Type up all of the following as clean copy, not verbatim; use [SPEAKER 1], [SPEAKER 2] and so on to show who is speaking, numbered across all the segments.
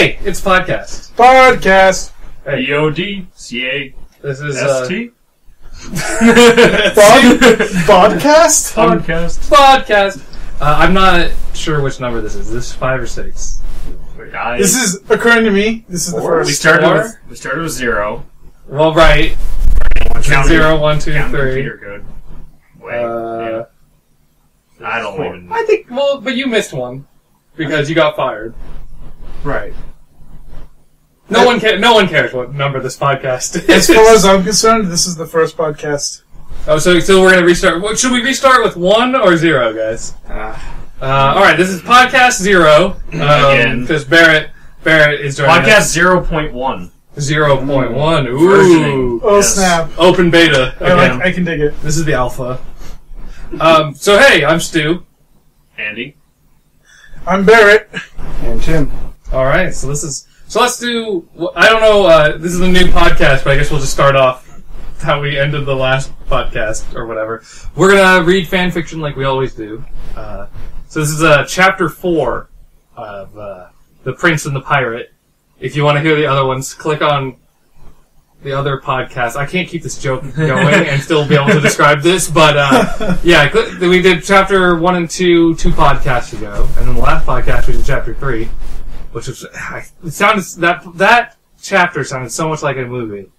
[SPEAKER 1] Hey, it's podcast.
[SPEAKER 2] Podcast.
[SPEAKER 1] Hey.
[SPEAKER 3] BODCA.
[SPEAKER 1] This is
[SPEAKER 3] ST.
[SPEAKER 2] Podcast.
[SPEAKER 1] Podcast. I'm not sure which number this is. Is this 5 or 6?
[SPEAKER 2] This is, according to me, this is the first.
[SPEAKER 3] We started with 0.
[SPEAKER 1] Well, right.
[SPEAKER 3] Counting,
[SPEAKER 1] 0, 1, 2,
[SPEAKER 3] counting
[SPEAKER 1] 3.
[SPEAKER 3] computer code. Wait. Yeah. I don't even.
[SPEAKER 1] I think. Well, but you missed one because you got fired.
[SPEAKER 2] Right.
[SPEAKER 1] No one cares what number this podcast is.
[SPEAKER 2] As far as I'm concerned, this is the first podcast.
[SPEAKER 1] Oh, so we're gonna restart. What, should we restart with 1 or 0, guys? All right. This is podcast 0.
[SPEAKER 3] Again.
[SPEAKER 1] Because Barrett is joining
[SPEAKER 3] Podcast
[SPEAKER 1] us.
[SPEAKER 3] 0.1.
[SPEAKER 1] 0.1. Ooh.
[SPEAKER 3] Versioning.
[SPEAKER 2] Oh,
[SPEAKER 3] Yes.
[SPEAKER 2] snap.
[SPEAKER 1] Open beta again.
[SPEAKER 2] I can dig it.
[SPEAKER 1] This is the alpha. So hey, I'm Stu.
[SPEAKER 3] Andy.
[SPEAKER 2] I'm Barrett.
[SPEAKER 4] And Tim.
[SPEAKER 1] All right, so let's do. I don't know. This is a new podcast, but I guess we'll just start off how we ended the last podcast or whatever. We're gonna read fan fiction like we always do. So this is chapter 4 of The Prince and the Pirate. If you want to hear the other ones, click on the other podcast. I can't keep this joke going and still be able to describe this, but yeah, we did chapter 1 and 2 podcasts ago, and then the last podcast we did chapter 3, which was it sounded that chapter sounded so much like a movie,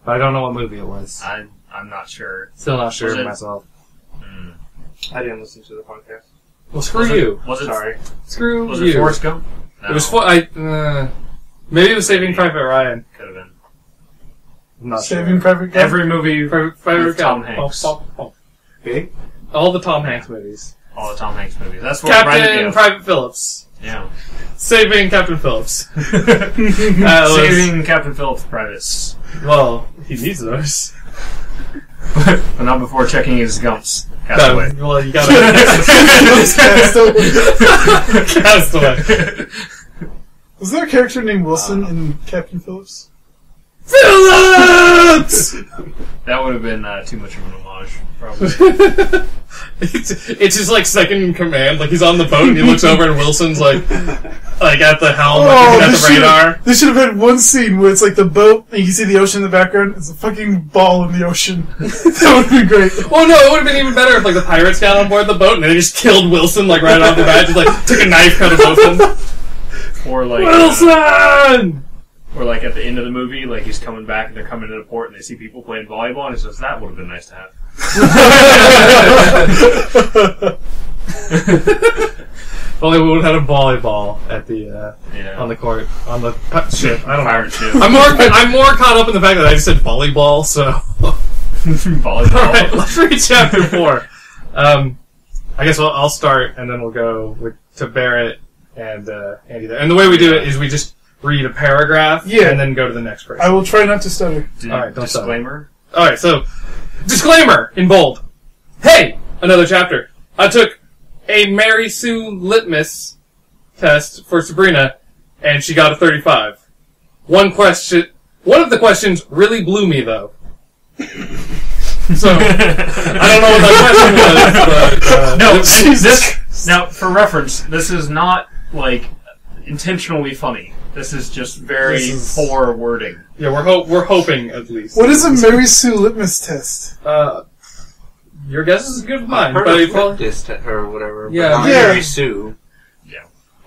[SPEAKER 1] but I don't know what movie it was.
[SPEAKER 3] I'm not sure.
[SPEAKER 1] Still not sure
[SPEAKER 3] Was it-
[SPEAKER 1] myself.
[SPEAKER 4] I didn't listen to the podcast.
[SPEAKER 1] Well, screw
[SPEAKER 3] Was
[SPEAKER 1] you.
[SPEAKER 3] Was it?
[SPEAKER 4] Sorry.
[SPEAKER 1] Screw
[SPEAKER 3] Was
[SPEAKER 1] you.
[SPEAKER 3] it Forrest Gump? No.
[SPEAKER 1] It was maybe it was Saving Private Ryan.
[SPEAKER 3] Could have been.
[SPEAKER 1] I'm not
[SPEAKER 2] Saving
[SPEAKER 1] sure.
[SPEAKER 2] Private Gump.
[SPEAKER 3] Every movie.
[SPEAKER 1] Private
[SPEAKER 3] with Tom
[SPEAKER 1] Gump.
[SPEAKER 3] Hanks.
[SPEAKER 4] Big?
[SPEAKER 1] All the Tom Hanks movies.
[SPEAKER 3] All the Tom Hanks movies. That's what reminded me
[SPEAKER 1] Captain
[SPEAKER 3] of.
[SPEAKER 1] Private Phillips.
[SPEAKER 3] Yeah.
[SPEAKER 1] Saving Captain Phillips.
[SPEAKER 3] Saving Captain Phillips Privates.
[SPEAKER 1] Well, he needs those.
[SPEAKER 3] But not before checking his gumps. Castaway.
[SPEAKER 1] No, well, you gotta... Castaway.
[SPEAKER 2] Was there a character named Wilson in Captain Phillips?
[SPEAKER 1] Phillips!
[SPEAKER 3] That would have been too much of an homage, probably.
[SPEAKER 1] It's just like second in command. Like he's on the boat and he looks over and Wilson's like at the helm, like at the radar.
[SPEAKER 2] There should have been one scene where it's like the boat and you can see the ocean in the background. It's a fucking ball in the ocean. That would have been great.
[SPEAKER 1] Oh no, it would have been even better if like the pirates got on board the boat and they just killed Wilson like right off the bat. Just like took a knife, cut him open.
[SPEAKER 3] Or like
[SPEAKER 1] Wilson!
[SPEAKER 3] or like at the end of the movie, like he's coming back and they're coming into port and they see people playing volleyball and he says, that would have been nice to have.
[SPEAKER 1] Only we would have had a volleyball at the on the court on the ship. I don't
[SPEAKER 3] Pirate
[SPEAKER 1] know.
[SPEAKER 3] ship.
[SPEAKER 1] I'm more caught up in the fact that I just said volleyball. So
[SPEAKER 3] Volleyball.
[SPEAKER 1] all right, let's read chapter 4. I guess I'll start and then we'll go to Barrett and Andy there. And the way we do it is we just read a paragraph and then go to the next person.
[SPEAKER 2] I will try not to stutter.
[SPEAKER 1] All right, don't
[SPEAKER 3] Disclaimer.
[SPEAKER 1] All right, so disclaimer in bold. Hey, another chapter. I took a Mary Sue litmus test for Sabrina, and she got a 35. One of the questions really blew me though. So I don't know what that question was. But,
[SPEAKER 3] No, now for reference, this is not like intentionally funny. This is just very poor wording.
[SPEAKER 1] Yeah, we're hoping at least.
[SPEAKER 2] What is a Mary Sue litmus test?
[SPEAKER 1] Your guess is as good as mine,
[SPEAKER 4] Heard
[SPEAKER 1] but
[SPEAKER 4] of
[SPEAKER 1] probably,
[SPEAKER 4] this or whatever.
[SPEAKER 1] Yeah.
[SPEAKER 4] But not
[SPEAKER 2] Yeah.
[SPEAKER 4] Mary Sue.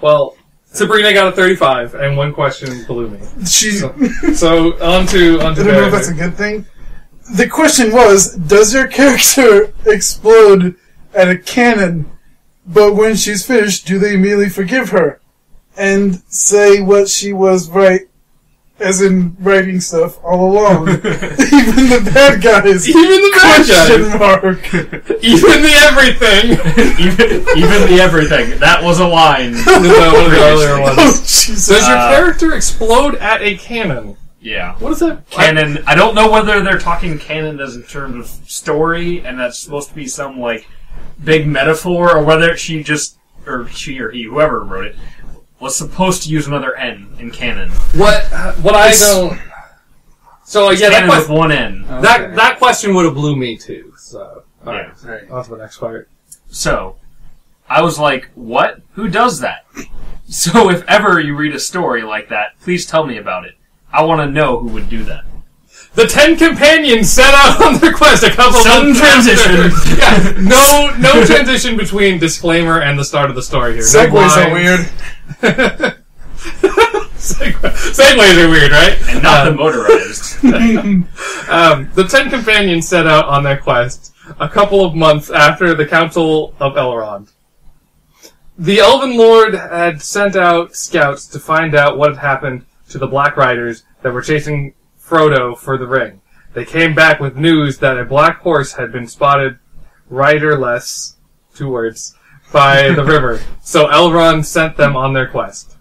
[SPEAKER 1] well, Sabrina got a 35, and one question blew me.
[SPEAKER 2] She's.
[SPEAKER 1] So on to
[SPEAKER 2] I don't know if
[SPEAKER 1] Barrett.
[SPEAKER 2] that's a good thing. The question was, does your character explode at a cannon, but when she's finished, do they immediately forgive her? And say what she was as in writing stuff all along. Even the bad guys.
[SPEAKER 1] Even the bad
[SPEAKER 2] Question
[SPEAKER 1] guys.
[SPEAKER 2] mark.
[SPEAKER 1] Even the everything.
[SPEAKER 3] even the everything. That was a line.
[SPEAKER 1] One of the earlier
[SPEAKER 2] Oh,
[SPEAKER 1] ones.
[SPEAKER 2] Jesus.
[SPEAKER 1] Does your character explode at a cannon?
[SPEAKER 3] Yeah.
[SPEAKER 1] What is that?
[SPEAKER 3] Canon. I don't know whether they're talking canon as in terms of story, and that's supposed to be some like big metaphor, or whether she or he, whoever wrote it, was supposed to use another N in canon.
[SPEAKER 1] What I don't. So yeah,
[SPEAKER 3] Canon with one N.
[SPEAKER 1] that question would have blew me too. So alright,
[SPEAKER 4] Right.
[SPEAKER 1] on to the next part.
[SPEAKER 3] So, I was like, what? Who does that? So if ever you read a story like that, please tell me about it. I want to know who would do that.
[SPEAKER 1] The 10 companions set out on their quest a couple
[SPEAKER 3] Sudden
[SPEAKER 1] months
[SPEAKER 3] transition.
[SPEAKER 1] after. Yeah, no transition between disclaimer and the start of the story here. No
[SPEAKER 2] Segues are
[SPEAKER 1] lines.
[SPEAKER 2] weird.
[SPEAKER 1] Segues are weird, right?
[SPEAKER 3] And not the motorized.
[SPEAKER 1] The 10 companions set out on their quest a couple of months after the Council of Elrond. The Elven Lord had sent out scouts to find out what had happened to the Black Riders that were chasing Frodo for the ring. They came back with news that a black horse had been spotted riderless, 2 words, by the river. So Elrond sent them on their quest.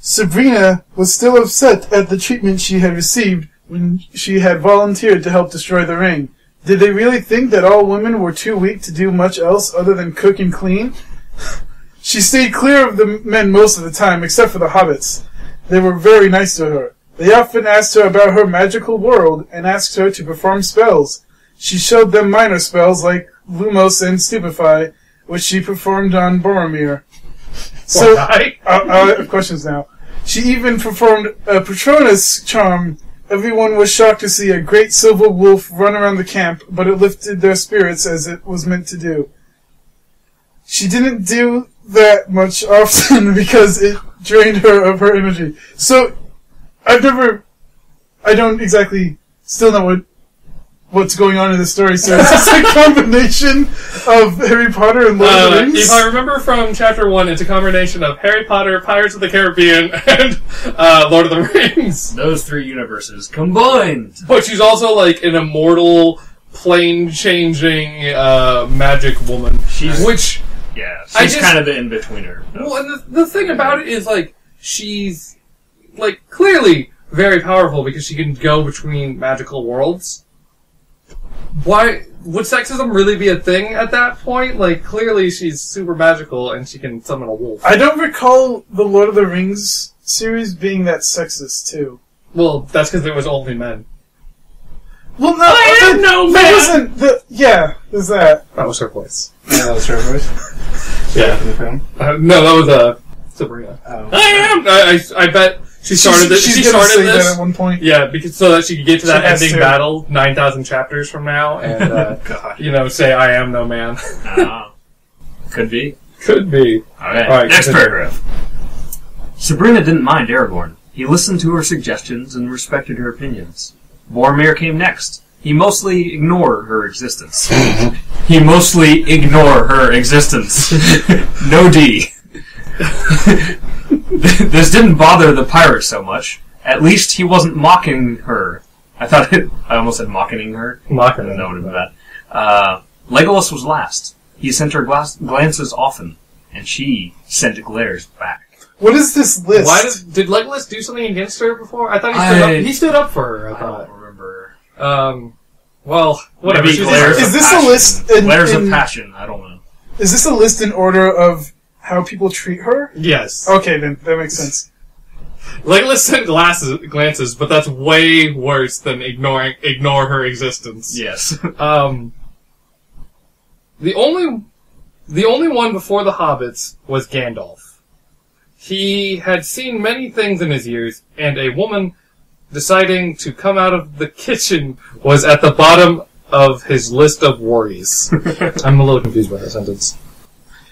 [SPEAKER 2] Sabrina was still upset at the treatment she had received when she had volunteered to help destroy the ring. Did they really think that all women were too weak to do much else other than cook and clean? She stayed clear of the men most of the time, except for the hobbits. They were very nice to her. They often asked her about her magical world and asked her to perform spells. She showed them minor spells like Lumos and Stupefy, which she performed on Boromir. So, I have questions now. She even performed a Patronus charm. Everyone was shocked to see a great silver wolf run around the camp, but it lifted their spirits as it was meant to do. She didn't do that much often because it drained her of her energy. So, I don't exactly still know what's going on in the story, so is this a combination of Harry Potter and Lord of the Rings?
[SPEAKER 1] If I remember from Chapter 1, it's a combination of Harry Potter, Pirates of the Caribbean, and Lord of the Rings.
[SPEAKER 3] Those 3 universes combined.
[SPEAKER 1] But she's also like an immortal, plane-changing magic woman. She's
[SPEAKER 3] kind of the in-betweener.
[SPEAKER 1] Well, and the thing about it is, like, she's, like, clearly very powerful because she can go between magical worlds. Why would sexism really be a thing at that point? Like, clearly she's super magical and she can summon a wolf.
[SPEAKER 2] I don't recall the Lord of the Rings series being that sexist, too.
[SPEAKER 1] Well, that's because there was only men.
[SPEAKER 2] Well, no,
[SPEAKER 1] I am no man!
[SPEAKER 2] There's that.
[SPEAKER 1] That was her voice.
[SPEAKER 4] Yeah, that was her voice.
[SPEAKER 1] Yeah.
[SPEAKER 4] In the film.
[SPEAKER 1] No, that was Sabrina.
[SPEAKER 4] Oh.
[SPEAKER 1] I am! I bet she started this.
[SPEAKER 2] She's
[SPEAKER 1] She
[SPEAKER 2] gonna
[SPEAKER 1] started
[SPEAKER 2] say
[SPEAKER 1] this.
[SPEAKER 2] that at one point.
[SPEAKER 1] Yeah, because so that she could get to that
[SPEAKER 2] She has
[SPEAKER 1] ending
[SPEAKER 2] to.
[SPEAKER 1] battle 9,000 chapters from now and,
[SPEAKER 4] God.
[SPEAKER 1] say, I am no man.
[SPEAKER 3] Could be.
[SPEAKER 1] Could be.
[SPEAKER 3] Okay,
[SPEAKER 1] Alright,
[SPEAKER 3] next
[SPEAKER 1] continue.
[SPEAKER 3] paragraph. Sabrina didn't mind Aragorn. He listened to her suggestions and respected her opinions. Boromir came next. He mostly ignored her existence. No D. This didn't bother the pirate so much. At least he wasn't mocking her. I almost said mocking her.
[SPEAKER 1] Mocking her.
[SPEAKER 3] That would have been bad. Legolas was last. He sent her glances often, and she sent glares back.
[SPEAKER 2] What is this list?
[SPEAKER 1] Did Legolas do something against her before? I thought he stood up for her, I
[SPEAKER 3] I
[SPEAKER 1] thought.
[SPEAKER 3] don't remember.
[SPEAKER 1] Well, whatever.
[SPEAKER 3] Maybe
[SPEAKER 1] She's-
[SPEAKER 3] glares
[SPEAKER 2] Is
[SPEAKER 3] of
[SPEAKER 2] this a
[SPEAKER 3] passion.
[SPEAKER 2] list
[SPEAKER 3] Glares of
[SPEAKER 2] in-
[SPEAKER 3] passion. I don't know.
[SPEAKER 2] Is this a list in order of how people treat her?
[SPEAKER 1] Yes.
[SPEAKER 2] Okay, then. That makes sense.
[SPEAKER 1] Legolas sent glances, but that's way worse than ignore her existence.
[SPEAKER 3] Yes.
[SPEAKER 1] The only one before the hobbits was Gandalf. He had seen many things in his years, and a woman deciding to come out of the kitchen was at the bottom of his list of worries. I'm a little confused by that sentence.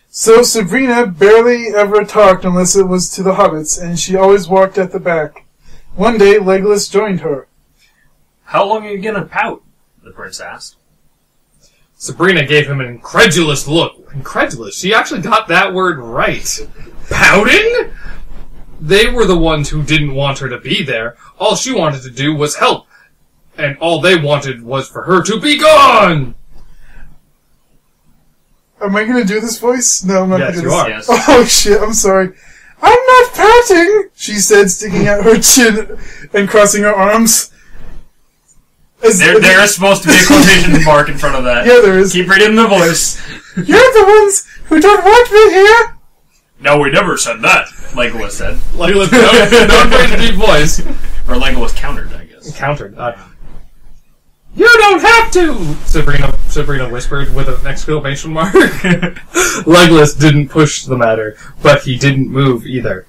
[SPEAKER 2] So Sabrina barely ever talked unless it was to the hobbits, and she always walked at the back. One day, Legolas joined her.
[SPEAKER 3] How long are you gonna pout? The prince asked.
[SPEAKER 1] Sabrina gave him an incredulous look. Incredulous? She actually got that word right. Pouting? They were the ones who didn't want her to be there. All she wanted to do was help. And all they wanted was for her to be gone!
[SPEAKER 2] Am I going to do this voice? No, I'm not going
[SPEAKER 1] Yes,
[SPEAKER 2] to do
[SPEAKER 1] you
[SPEAKER 2] this.
[SPEAKER 1] are.
[SPEAKER 3] Yes.
[SPEAKER 2] Oh shit, I'm sorry. I'm not pouting, she said, sticking out her chin and crossing her arms.
[SPEAKER 3] There is supposed to be a quotation mark in front of that.
[SPEAKER 2] Yeah, there is.
[SPEAKER 3] Keep reading the voice.
[SPEAKER 2] You're the ones who don't want me here!
[SPEAKER 3] No, we never said that, Legolas said.
[SPEAKER 1] Legolas, no great deep voice.
[SPEAKER 3] Or Legolas countered, I guess.
[SPEAKER 1] Countered. You don't have to! Sabrina Sabrina whispered with an exclamation mark. Legolas didn't push the matter, but he didn't move either.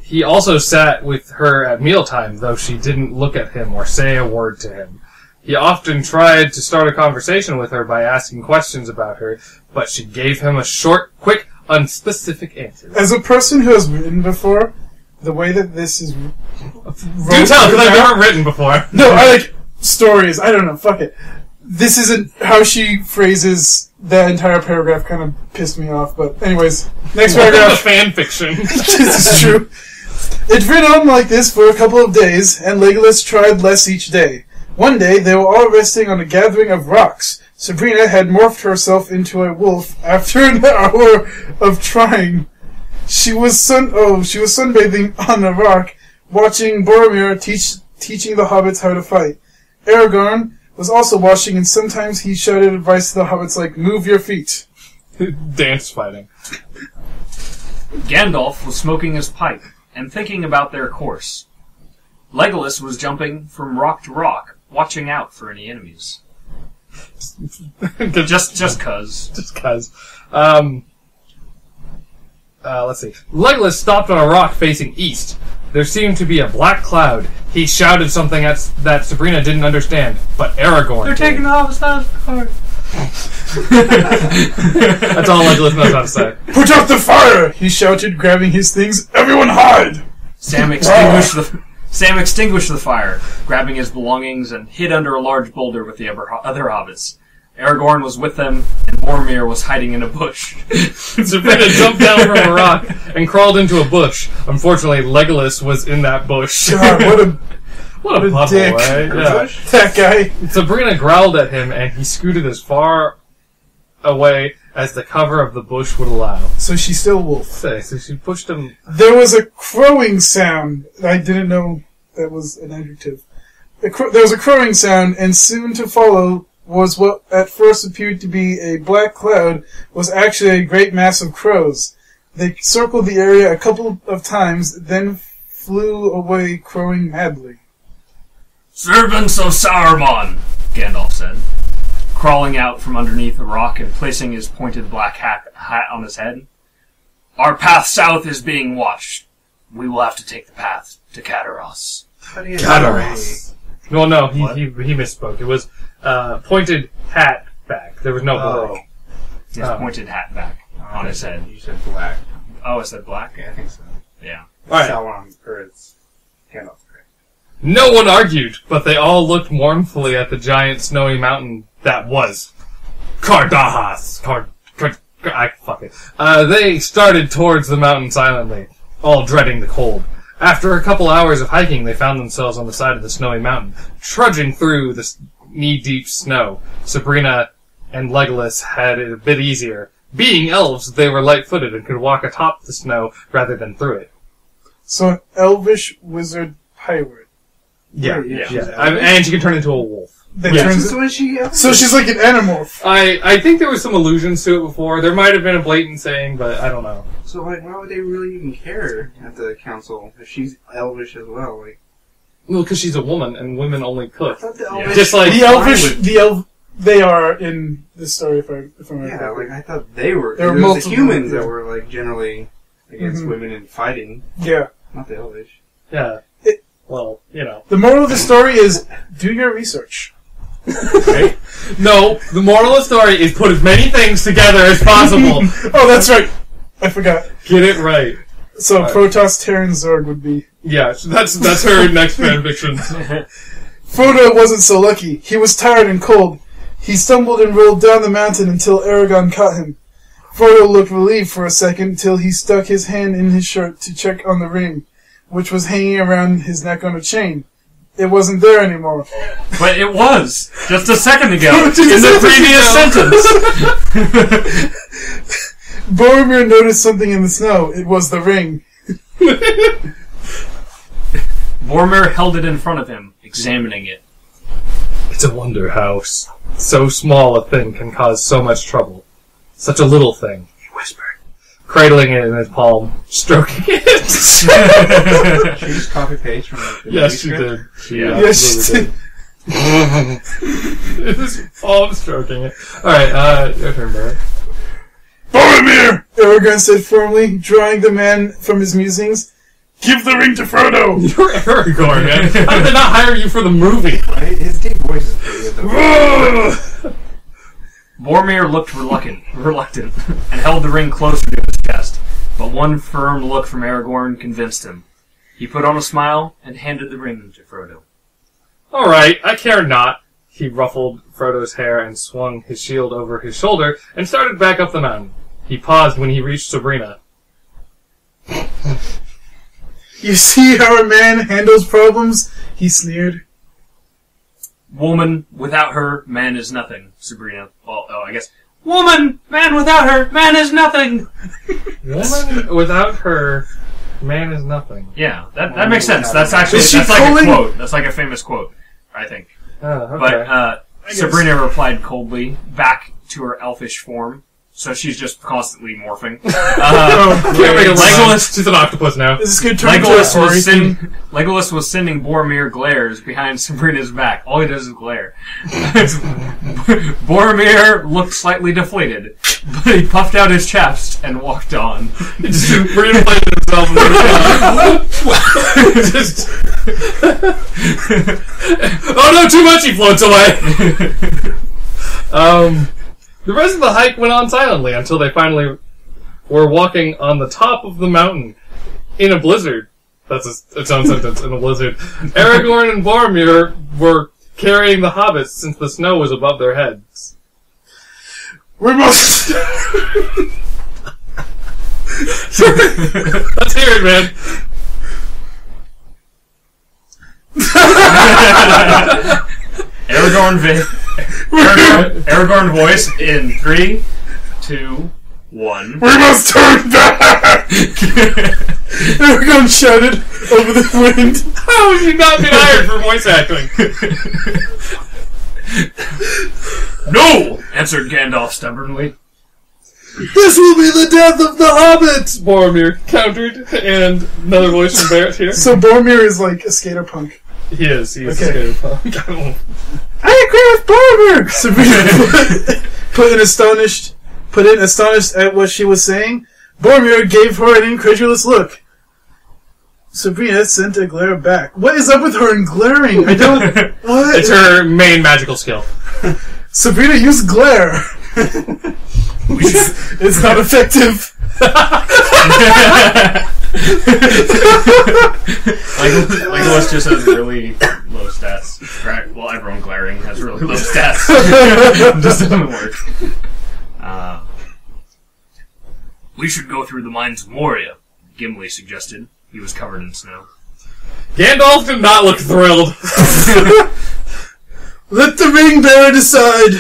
[SPEAKER 1] He also sat with her at mealtime, though she didn't look at him or say a word to him. He often tried to start a conversation with her by asking questions about her, but she gave him a short, quick, unspecific answer.
[SPEAKER 2] As a person who has written before, the way that this is...
[SPEAKER 1] Do tell, because I've never written before.
[SPEAKER 2] No, I like stories. I don't know. Fuck it. This isn't how she phrases that entire paragraph. Kind of pissed me off. But anyways, next paragraph.
[SPEAKER 1] Fan fiction.
[SPEAKER 2] This is true. It went on like this for a couple of days, and Legolas tried less each day. One day, they were all resting on a gathering of rocks. Sabrina had morphed herself into a wolf after an hour of trying. She was sunbathing on a rock, watching Boromir teaching the hobbits how to fight. Aragorn was also watching, and sometimes he shouted advice to the hobbits like, "Move your feet."
[SPEAKER 1] Dance fighting.
[SPEAKER 3] Gandalf was smoking his pipe and thinking about their course. Legolas was jumping from rock to rock, watching out for any enemies. Just cuz.
[SPEAKER 1] Just cuz. Let's see. Legolas stopped on a rock facing east. There seemed to be a black cloud. He shouted something that Sabrina didn't understand, but Aragorn
[SPEAKER 3] They're taking the hobbits out of the car.
[SPEAKER 1] That's all Legolas knows how to say.
[SPEAKER 2] "Put out the fire!" he shouted, grabbing his things. "Everyone hide!"
[SPEAKER 3] Sam extinguished the fire, grabbing his belongings, and hid under a large boulder with the other hobbits. Aragorn was with them, and Boromir was hiding in a bush.
[SPEAKER 1] Sabrina jumped down from a rock and crawled into a bush. Unfortunately, Legolas was in that bush.
[SPEAKER 2] God,
[SPEAKER 1] what a butthole,
[SPEAKER 2] dick.
[SPEAKER 1] eh? Yeah.
[SPEAKER 2] That guy.
[SPEAKER 1] Sabrina growled at him, and he scooted as far away as the cover of the bush would allow.
[SPEAKER 2] So she's still a wolf.
[SPEAKER 1] So she pushed him.
[SPEAKER 2] There was a crowing sound. I didn't know that was an adjective. There was a crowing sound, and soon to follow was what at first appeared to be a black cloud was actually a great mass of crows. They circled the area a couple of times, then flew away crowing madly.
[SPEAKER 3] "Servants of Saruman," Gandalf said, crawling out from underneath a rock and placing his pointed black hat on his head. "Our path south is being watched. We will have to take the path to Cadaros."
[SPEAKER 1] Cadaros. Well, no, he misspoke. It was pointed hat back. There was no black.
[SPEAKER 3] His pointed hat back on his head.
[SPEAKER 4] You said black.
[SPEAKER 3] Oh, I said black?
[SPEAKER 4] Yeah, I think so.
[SPEAKER 3] Yeah.
[SPEAKER 1] Alright.
[SPEAKER 4] Sauron, or it's Gandalf.
[SPEAKER 1] No one argued, but they all looked mournfully at the giant snowy mountain that was Cardahas. Fuck it. They started towards the mountain silently, all dreading the cold. After a couple hours of hiking, they found themselves on the side of the snowy mountain, trudging through the knee-deep snow. Sabrina and Legolas had it a bit easier. Being elves, they were light-footed and could walk atop the snow rather than through it.
[SPEAKER 2] So an elvish wizard pirate.
[SPEAKER 1] Yeah.
[SPEAKER 4] Yeah.
[SPEAKER 1] And she can turn into a wolf.
[SPEAKER 2] That
[SPEAKER 1] Yeah.
[SPEAKER 2] turns
[SPEAKER 4] So is she?
[SPEAKER 2] so she's like an animorph.
[SPEAKER 1] I think there was some allusions to it before. There might have been a blatant saying, but I don't know.
[SPEAKER 4] So like, why would they really even care at the council if she's elvish as well? Like,
[SPEAKER 1] Well, because she's a woman, and women only
[SPEAKER 4] I
[SPEAKER 1] cook.
[SPEAKER 4] thought the
[SPEAKER 3] Yeah.
[SPEAKER 4] elvish.
[SPEAKER 1] Just like
[SPEAKER 2] They are in this story. If I'm
[SPEAKER 4] Yeah, like I thought they were.
[SPEAKER 2] There were
[SPEAKER 4] It was the
[SPEAKER 2] multiple-
[SPEAKER 4] humans
[SPEAKER 2] yeah.
[SPEAKER 4] that were like generally against women in fighting,
[SPEAKER 2] Yeah.
[SPEAKER 4] not the elvish.
[SPEAKER 1] Yeah. Well, you know.
[SPEAKER 2] The moral of the story is do your research.
[SPEAKER 1] Right? No, the moral of the story is put as many things together as possible.
[SPEAKER 2] Oh, that's right. I forgot.
[SPEAKER 1] Get it right.
[SPEAKER 2] So
[SPEAKER 1] Right.
[SPEAKER 2] Protoss Terran Zerg would be.
[SPEAKER 1] Yeah, so that's her next fanfiction.
[SPEAKER 2] Frodo wasn't so lucky. He was tired and cold. He stumbled and rolled down the mountain until Aragorn caught him. Frodo looked relieved for a second till he stuck his hand in his shirt to check on the ring, which was hanging around his neck on a chain. It wasn't there anymore.
[SPEAKER 3] But it was! Just a second ago!
[SPEAKER 2] Just a
[SPEAKER 3] in the
[SPEAKER 2] second
[SPEAKER 3] previous sentence!
[SPEAKER 2] Boromir noticed something in the snow. It was the ring.
[SPEAKER 3] Boromir held it in front of him, examining it.
[SPEAKER 1] It's a wonder how so small a thing can cause so much trouble. Such a little thing, he whispered, cradling it in his palm, stroking it.
[SPEAKER 4] She just copy paste from like, the
[SPEAKER 1] Yes,
[SPEAKER 4] movie
[SPEAKER 1] she
[SPEAKER 4] script?
[SPEAKER 1] did. She
[SPEAKER 3] Yeah.
[SPEAKER 2] Yes,
[SPEAKER 1] absolutely did. This is all I'm stroking it. Alright, your turn, Barrett.
[SPEAKER 2] Boromir! Aragorn said firmly, drawing the man from his musings. Give the ring to Frodo!
[SPEAKER 1] You're Aragorn, man. How did they not hire you for the movie?
[SPEAKER 4] Right? His deep voice is pretty good, though.
[SPEAKER 3] Boromir looked reluctant, and held the ring closer to his chest. But one firm look from Aragorn convinced him. He put on a smile and handed the ring to Frodo.
[SPEAKER 1] Alright, I care not. He ruffled Frodo's hair and swung his shield over his shoulder and started back up the mountain. He paused when he reached Sabrina.
[SPEAKER 2] You see how a man handles problems? He sneered.
[SPEAKER 3] Woman, without her, man is nothing, Sabrina. Well, I guess. Woman, man without her, man is nothing!
[SPEAKER 1] Woman without her, man is nothing.
[SPEAKER 3] Yeah, that makes sense. That's actually,
[SPEAKER 2] Is she
[SPEAKER 3] that's like a
[SPEAKER 2] calling-
[SPEAKER 3] quote. That's like a famous quote, I think.
[SPEAKER 1] Oh, okay.
[SPEAKER 3] But Sabrina replied coldly, back to her elfish form. So she's just constantly morphing.
[SPEAKER 1] Legolas, she's an octopus now.
[SPEAKER 2] This is good turn to a story.
[SPEAKER 3] Legolas was sending Boromir glares behind Sabrina's back. All he does is glare. Boromir looked slightly deflated, but he puffed out his chest and walked on.
[SPEAKER 1] Just reinflated himself. Just... oh no, too much! He floats away. The rest of the hike went on silently until they finally were walking on the top of the mountain in a blizzard. That's its own sentence, in a blizzard. Aragorn and Boromir were carrying the hobbits since the snow was above their heads.
[SPEAKER 2] We must...
[SPEAKER 1] Let's hear it, man.
[SPEAKER 3] Aragorn voice in 3, 2, 1.
[SPEAKER 2] We must turn back! Aragorn shouted over the wind.
[SPEAKER 1] How have you not been hired for voice acting?
[SPEAKER 3] No! Answered Gandalf stubbornly.
[SPEAKER 2] This will be the death of the hobbits!
[SPEAKER 1] Boromir countered, and another voice from Barrett here.
[SPEAKER 2] So Boromir is like a skater punk.
[SPEAKER 1] He is
[SPEAKER 2] Okay.
[SPEAKER 1] a skater punk.
[SPEAKER 2] I agree with Boromir! Sabrina put in astonished at what she was saying. Boromir gave her an incredulous look. Sabrina sent a glare back. What is up with her and glaring? I don't... What?
[SPEAKER 1] It's her main magical skill.
[SPEAKER 2] Sabrina used glare. It's not effective.
[SPEAKER 3] Legolas just has really low stats. Right? Well, everyone glaring has really low stats. Just doesn't work. We should go through the mines of Moria, Gimli suggested. He was covered in snow.
[SPEAKER 1] Gandalf did not look thrilled.
[SPEAKER 2] Let the ring bearer decide.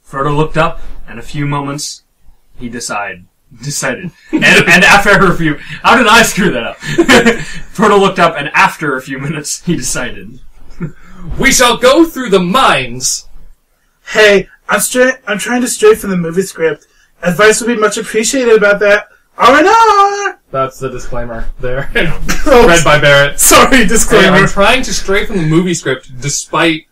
[SPEAKER 3] Frodo looked up, and a few moments, he decided. And after a few... How did I screw that up? Frodo looked up, and after a few minutes, he decided.
[SPEAKER 1] We shall go through the mines.
[SPEAKER 2] Hey, I'm trying to stray from the movie script. Advice would be much appreciated about that. R&R!
[SPEAKER 1] That's the disclaimer there.
[SPEAKER 2] Oh,
[SPEAKER 1] Read by Barrett.
[SPEAKER 2] sorry,
[SPEAKER 1] Hey,
[SPEAKER 2] disclaimer.
[SPEAKER 1] I'm trying to stray from the movie script despite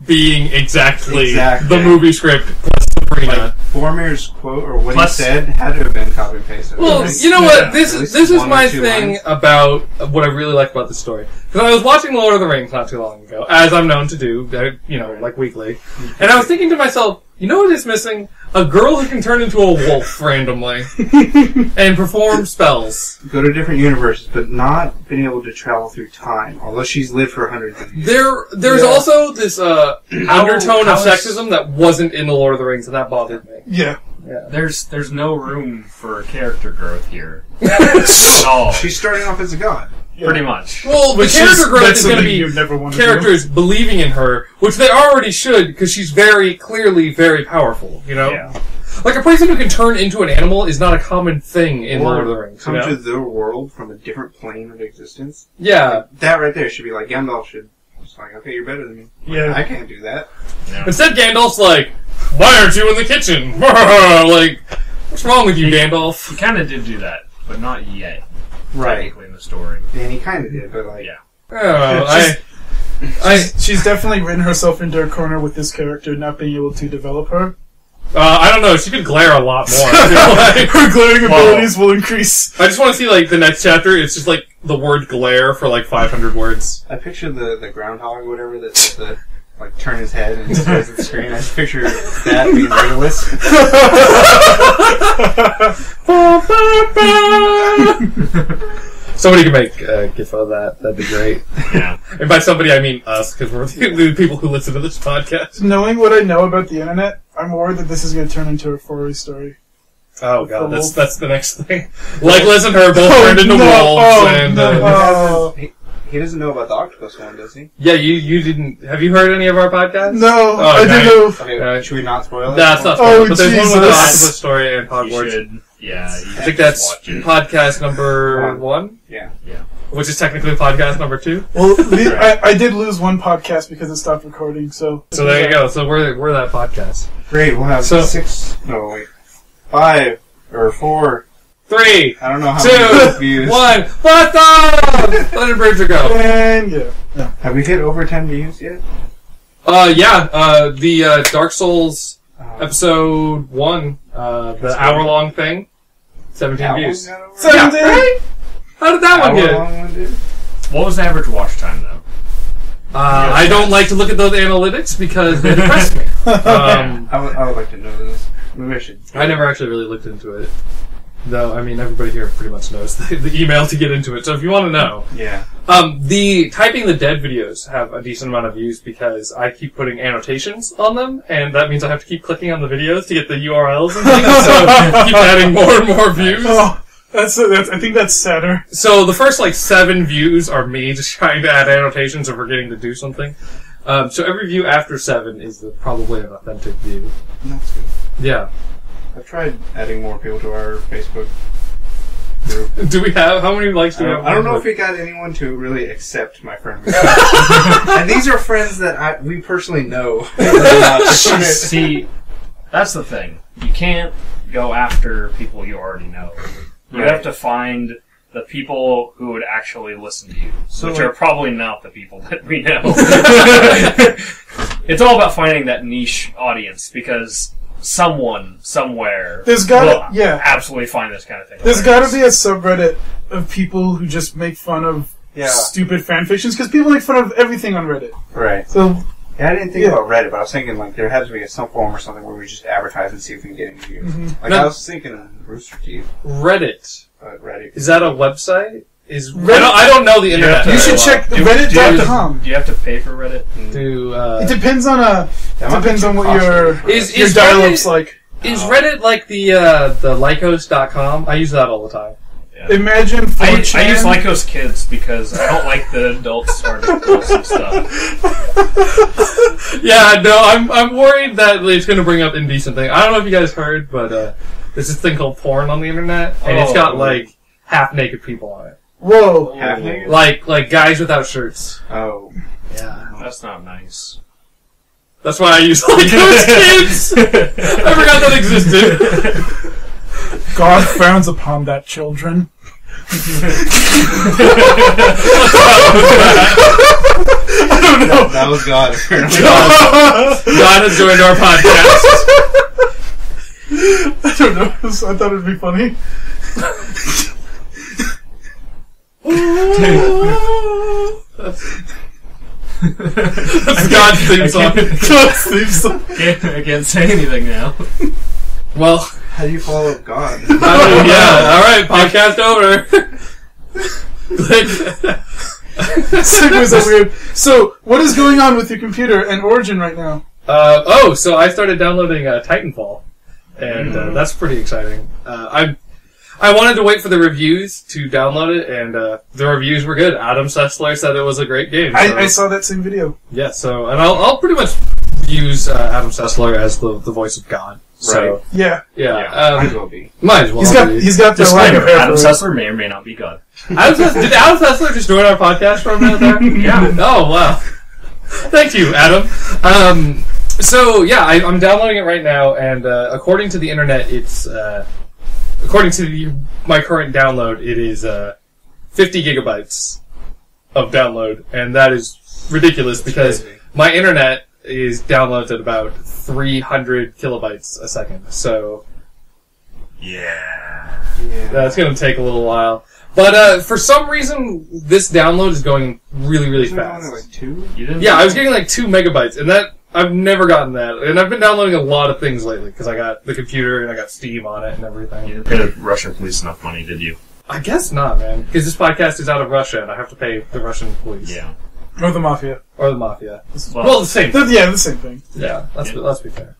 [SPEAKER 1] being exactly
[SPEAKER 4] Exactly.
[SPEAKER 1] the movie script plus Sabrina.
[SPEAKER 4] Like, Boromir's quote, or what
[SPEAKER 3] Plus-
[SPEAKER 4] he said, had to have been copy and pasted.
[SPEAKER 1] Well,
[SPEAKER 4] Right?
[SPEAKER 1] you know what?
[SPEAKER 4] Yeah,
[SPEAKER 1] This
[SPEAKER 4] at least
[SPEAKER 1] is
[SPEAKER 4] one or
[SPEAKER 1] my
[SPEAKER 4] two
[SPEAKER 1] thing
[SPEAKER 4] lines.
[SPEAKER 1] about what I really like about this story. Because I was watching The Lord of the Rings not too long ago, as I'm known to do, like weekly. And I was thinking to myself, you know what is missing? A girl who can turn into a wolf randomly and perform spells.
[SPEAKER 4] Go to different universes, but not being able to travel through time, although she's lived for hundreds of years.
[SPEAKER 1] There's also this undertone
[SPEAKER 3] how
[SPEAKER 1] of
[SPEAKER 3] is-
[SPEAKER 1] sexism that wasn't in The Lord of the Rings, and that bothered me.
[SPEAKER 2] Yeah.
[SPEAKER 3] There's no room for character growth here. At all.
[SPEAKER 4] She's starting off as a god.
[SPEAKER 3] Pretty much.
[SPEAKER 1] Well, the
[SPEAKER 2] Which
[SPEAKER 1] character
[SPEAKER 2] is-
[SPEAKER 1] growth
[SPEAKER 2] that's
[SPEAKER 1] is going to
[SPEAKER 2] something
[SPEAKER 1] be
[SPEAKER 2] you'd never want to
[SPEAKER 1] characters believing in her, which they already should, because she's very clearly very powerful, you know?
[SPEAKER 3] Yeah.
[SPEAKER 1] Like, a person who can turn into an animal is not a common thing in Lord of the Rings, you
[SPEAKER 4] come
[SPEAKER 1] know?
[SPEAKER 4] to the world from a different plane of existence.
[SPEAKER 1] Yeah.
[SPEAKER 4] That right there should be like, Gandalf should... It's like, okay, you're better than me. Like,
[SPEAKER 2] Yeah.
[SPEAKER 4] I can't do that.
[SPEAKER 1] Instead, Gandalf's like, why aren't you in the kitchen? Like, what's wrong with you, Gandalf?
[SPEAKER 3] He kind of did do that, but not yet.
[SPEAKER 4] Right.
[SPEAKER 3] Technically in the story.
[SPEAKER 4] And he kind of did, but like...
[SPEAKER 3] Yeah.
[SPEAKER 1] Oh,
[SPEAKER 2] She's definitely written herself into a corner with this character not being able to develop her.
[SPEAKER 1] I don't know. She could glare a lot more. I feel like.
[SPEAKER 2] Her glaring abilities will increase.
[SPEAKER 1] I just want to see, like, the next chapter. It's just, like, the word glare for, like, 500 words.
[SPEAKER 4] I picture the groundhog or whatever that's like, turn his head and stares at the screen. I just picture that being ridiculous.
[SPEAKER 1] Somebody could make a GIF of that. That'd be great.
[SPEAKER 3] Yeah.
[SPEAKER 1] And by somebody, I mean us, because we're the people who listen to this podcast.
[SPEAKER 2] Knowing what I know about the internet, I'm worried that this is going to turn into a 4A story.
[SPEAKER 1] Oh god, that's the next thing. Legless and her both turned into wolves, and
[SPEAKER 4] he doesn't know about the octopus one, does he?
[SPEAKER 1] yeah, you didn't. Have you heard any of our podcasts?
[SPEAKER 2] No,
[SPEAKER 1] Oh,
[SPEAKER 2] I
[SPEAKER 1] okay.
[SPEAKER 2] didn't know.
[SPEAKER 4] Okay, should we not spoil it?
[SPEAKER 1] That's not
[SPEAKER 2] Oh,
[SPEAKER 1] spoiled, but there's one with the
[SPEAKER 2] Jesus.
[SPEAKER 1] octopus story and
[SPEAKER 3] You
[SPEAKER 1] Hogwarts.
[SPEAKER 3] should. Yeah. You
[SPEAKER 1] I think that's
[SPEAKER 3] watch it.
[SPEAKER 1] podcast number one,
[SPEAKER 4] Yeah.
[SPEAKER 1] which is technically podcast number 2.
[SPEAKER 2] Well, I did lose one podcast because it stopped recording, so...
[SPEAKER 1] So there you go. So we're that podcast.
[SPEAKER 4] Great, we'll have
[SPEAKER 1] So-
[SPEAKER 4] 5 or 4.
[SPEAKER 1] 3,
[SPEAKER 4] I don't know how
[SPEAKER 1] 2,
[SPEAKER 4] many views.
[SPEAKER 1] 1. What the? Let it bridge go.
[SPEAKER 2] And, yeah.
[SPEAKER 4] Have we hit over 10 views yet?
[SPEAKER 1] The Dark Souls episode 1, the hour-long thing, 17 views. Yeah,
[SPEAKER 2] 17!
[SPEAKER 1] right? How did that one get?
[SPEAKER 3] What was the average watch time, though?
[SPEAKER 1] I don't like to look at those analytics because they depress me.
[SPEAKER 4] I would like to know this. Maybe I should.
[SPEAKER 1] I never actually really looked into it. Though, I mean, everybody here pretty much knows the email to get into it. So if you want to know.
[SPEAKER 4] Yeah.
[SPEAKER 1] The Typing the Dead videos have a decent amount of views because I keep putting annotations on them, and that means I have to keep clicking on the videos to get the URLs and things, so keep adding more and more views.
[SPEAKER 2] Oh, that's I think that's sadder.
[SPEAKER 1] So the first, 7 views are me just trying to add annotations or forgetting to do something. So every view after 7 is probably an authentic view.
[SPEAKER 4] That's good.
[SPEAKER 1] Yeah.
[SPEAKER 4] I've tried adding more people to our Facebook group.
[SPEAKER 1] Do we have, how many likes do we have?
[SPEAKER 4] I don't know if we got anyone to really accept my friend request. And these are friends that we personally know.
[SPEAKER 3] See, that's the thing. You can't go after people you already know. You have to find the people who would actually listen to you, which are probably not the people that we know. It's all about finding that niche audience, because someone, somewhere, will absolutely find this kind of thing.
[SPEAKER 2] There's got to be a subreddit of people who just make fun of stupid fanfictions, because people make fun of everything on Reddit.
[SPEAKER 4] Right.
[SPEAKER 2] So,
[SPEAKER 4] I didn't think about Reddit, but I was thinking there has to be some form or something where we just advertise and see if we can get any views.
[SPEAKER 2] Mm-hmm.
[SPEAKER 4] I was thinking Rooster Teeth.
[SPEAKER 1] Reddit.
[SPEAKER 4] Reddit.
[SPEAKER 1] Is that a website? I don't know the internet.
[SPEAKER 2] You should check Reddit.com.
[SPEAKER 3] Do you have to pay for Reddit?
[SPEAKER 2] It depends on what your dial-up's like.
[SPEAKER 1] Is Reddit like the Lycos.com? I use that all the time.
[SPEAKER 3] Yeah.
[SPEAKER 2] Imagine 4chan.
[SPEAKER 3] I use Lycos Kids because I don't like the adults articles and stuff.
[SPEAKER 1] Yeah, no, I'm worried that it's going to bring up indecent things. I don't know if you guys heard, but there's this thing called porn on the internet, and it's got half-naked people on it.
[SPEAKER 2] Whoa.
[SPEAKER 4] Half-naked?
[SPEAKER 1] Like guys without shirts.
[SPEAKER 4] Oh.
[SPEAKER 1] Yeah.
[SPEAKER 3] That's not nice.
[SPEAKER 1] That's why I use Lycos Kids! I forgot that existed.
[SPEAKER 2] God frowns upon that, children. I don't know.
[SPEAKER 4] That was God, apparently.
[SPEAKER 1] God has joined our podcast.
[SPEAKER 2] I don't know. I thought it'd be funny.
[SPEAKER 1] That's God's theme song.
[SPEAKER 2] God's theme song.
[SPEAKER 3] I can't say anything now.
[SPEAKER 1] Well,
[SPEAKER 4] how do you follow up God?
[SPEAKER 1] Alright, podcast over.
[SPEAKER 2] Segues are weird. So, what is going on with your computer and Origin right now?
[SPEAKER 1] So I started downloading Titanfall, and that's pretty exciting. I wanted to wait for the reviews to download it, and the reviews were good. Adam Sessler said it was a great game. So.
[SPEAKER 2] I saw that same video.
[SPEAKER 1] Yeah, and I'll pretty much use Adam Sessler as the voice of God. So,
[SPEAKER 4] right.
[SPEAKER 2] Yeah.
[SPEAKER 4] Might as well be.
[SPEAKER 1] Might as well be.
[SPEAKER 2] He's got the line of hair.
[SPEAKER 3] Adam Sessler may or may not be God.
[SPEAKER 1] Did Adam Sessler just join our podcast for a minute there?
[SPEAKER 3] Yeah.
[SPEAKER 1] Oh, wow. Thank you, Adam. I'm downloading it right now, and according to the internet, it's according to my current download, it is 50 gigabytes. of download, and that is ridiculous because my internet is downloads at about 300 kilobytes a second. So
[SPEAKER 3] Yeah.
[SPEAKER 1] that's going to take a little while. But for some reason, this download is going really, really fast.
[SPEAKER 4] Only like 2?
[SPEAKER 3] You didn't?
[SPEAKER 1] Yeah, I was getting like 2 megabytes, and that I've never gotten that. And I've been downloading a lot of things lately because I got the computer and I got Steam on it and everything.
[SPEAKER 3] You didn't pay the Russian police enough money, did you?
[SPEAKER 1] I guess not, man, because this podcast is out of Russia and I have to pay the Russian police.
[SPEAKER 3] Yeah.
[SPEAKER 2] Or the Mafia.
[SPEAKER 1] Or the Mafia.
[SPEAKER 3] Well,
[SPEAKER 1] Well, the same thing.
[SPEAKER 2] Yeah, the same thing.
[SPEAKER 1] Yeah, let's be fair.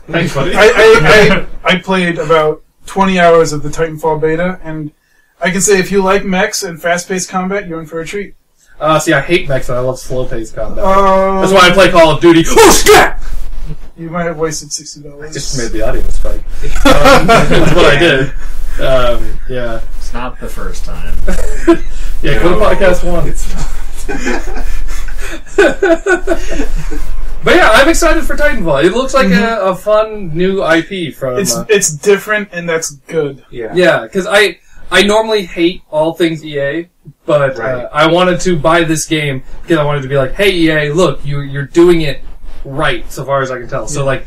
[SPEAKER 1] Thanks, buddy.
[SPEAKER 2] I played about 20 hours of the Titanfall beta, and I can say if you like mechs and fast-paced combat, you're in for a treat.
[SPEAKER 1] See, I hate mechs and I love slow-paced combat.
[SPEAKER 2] Oh.
[SPEAKER 1] That's why I play Call of Duty. Oh, snap!
[SPEAKER 2] You might have wasted $60.
[SPEAKER 1] I just made the audio spike. That's what I did. Yeah.
[SPEAKER 3] it's not the first time.
[SPEAKER 1] Yeah, go to podcast 1. But yeah, I'm excited for Titanfall. It looks like a fun new IP from...
[SPEAKER 2] It's different, and that's good.
[SPEAKER 4] Yeah.
[SPEAKER 1] Yeah, because I normally hate all things EA, but
[SPEAKER 4] Right.
[SPEAKER 1] I wanted to buy this game because I wanted to be like, hey EA, look, you're doing it right so far as I can tell. So like,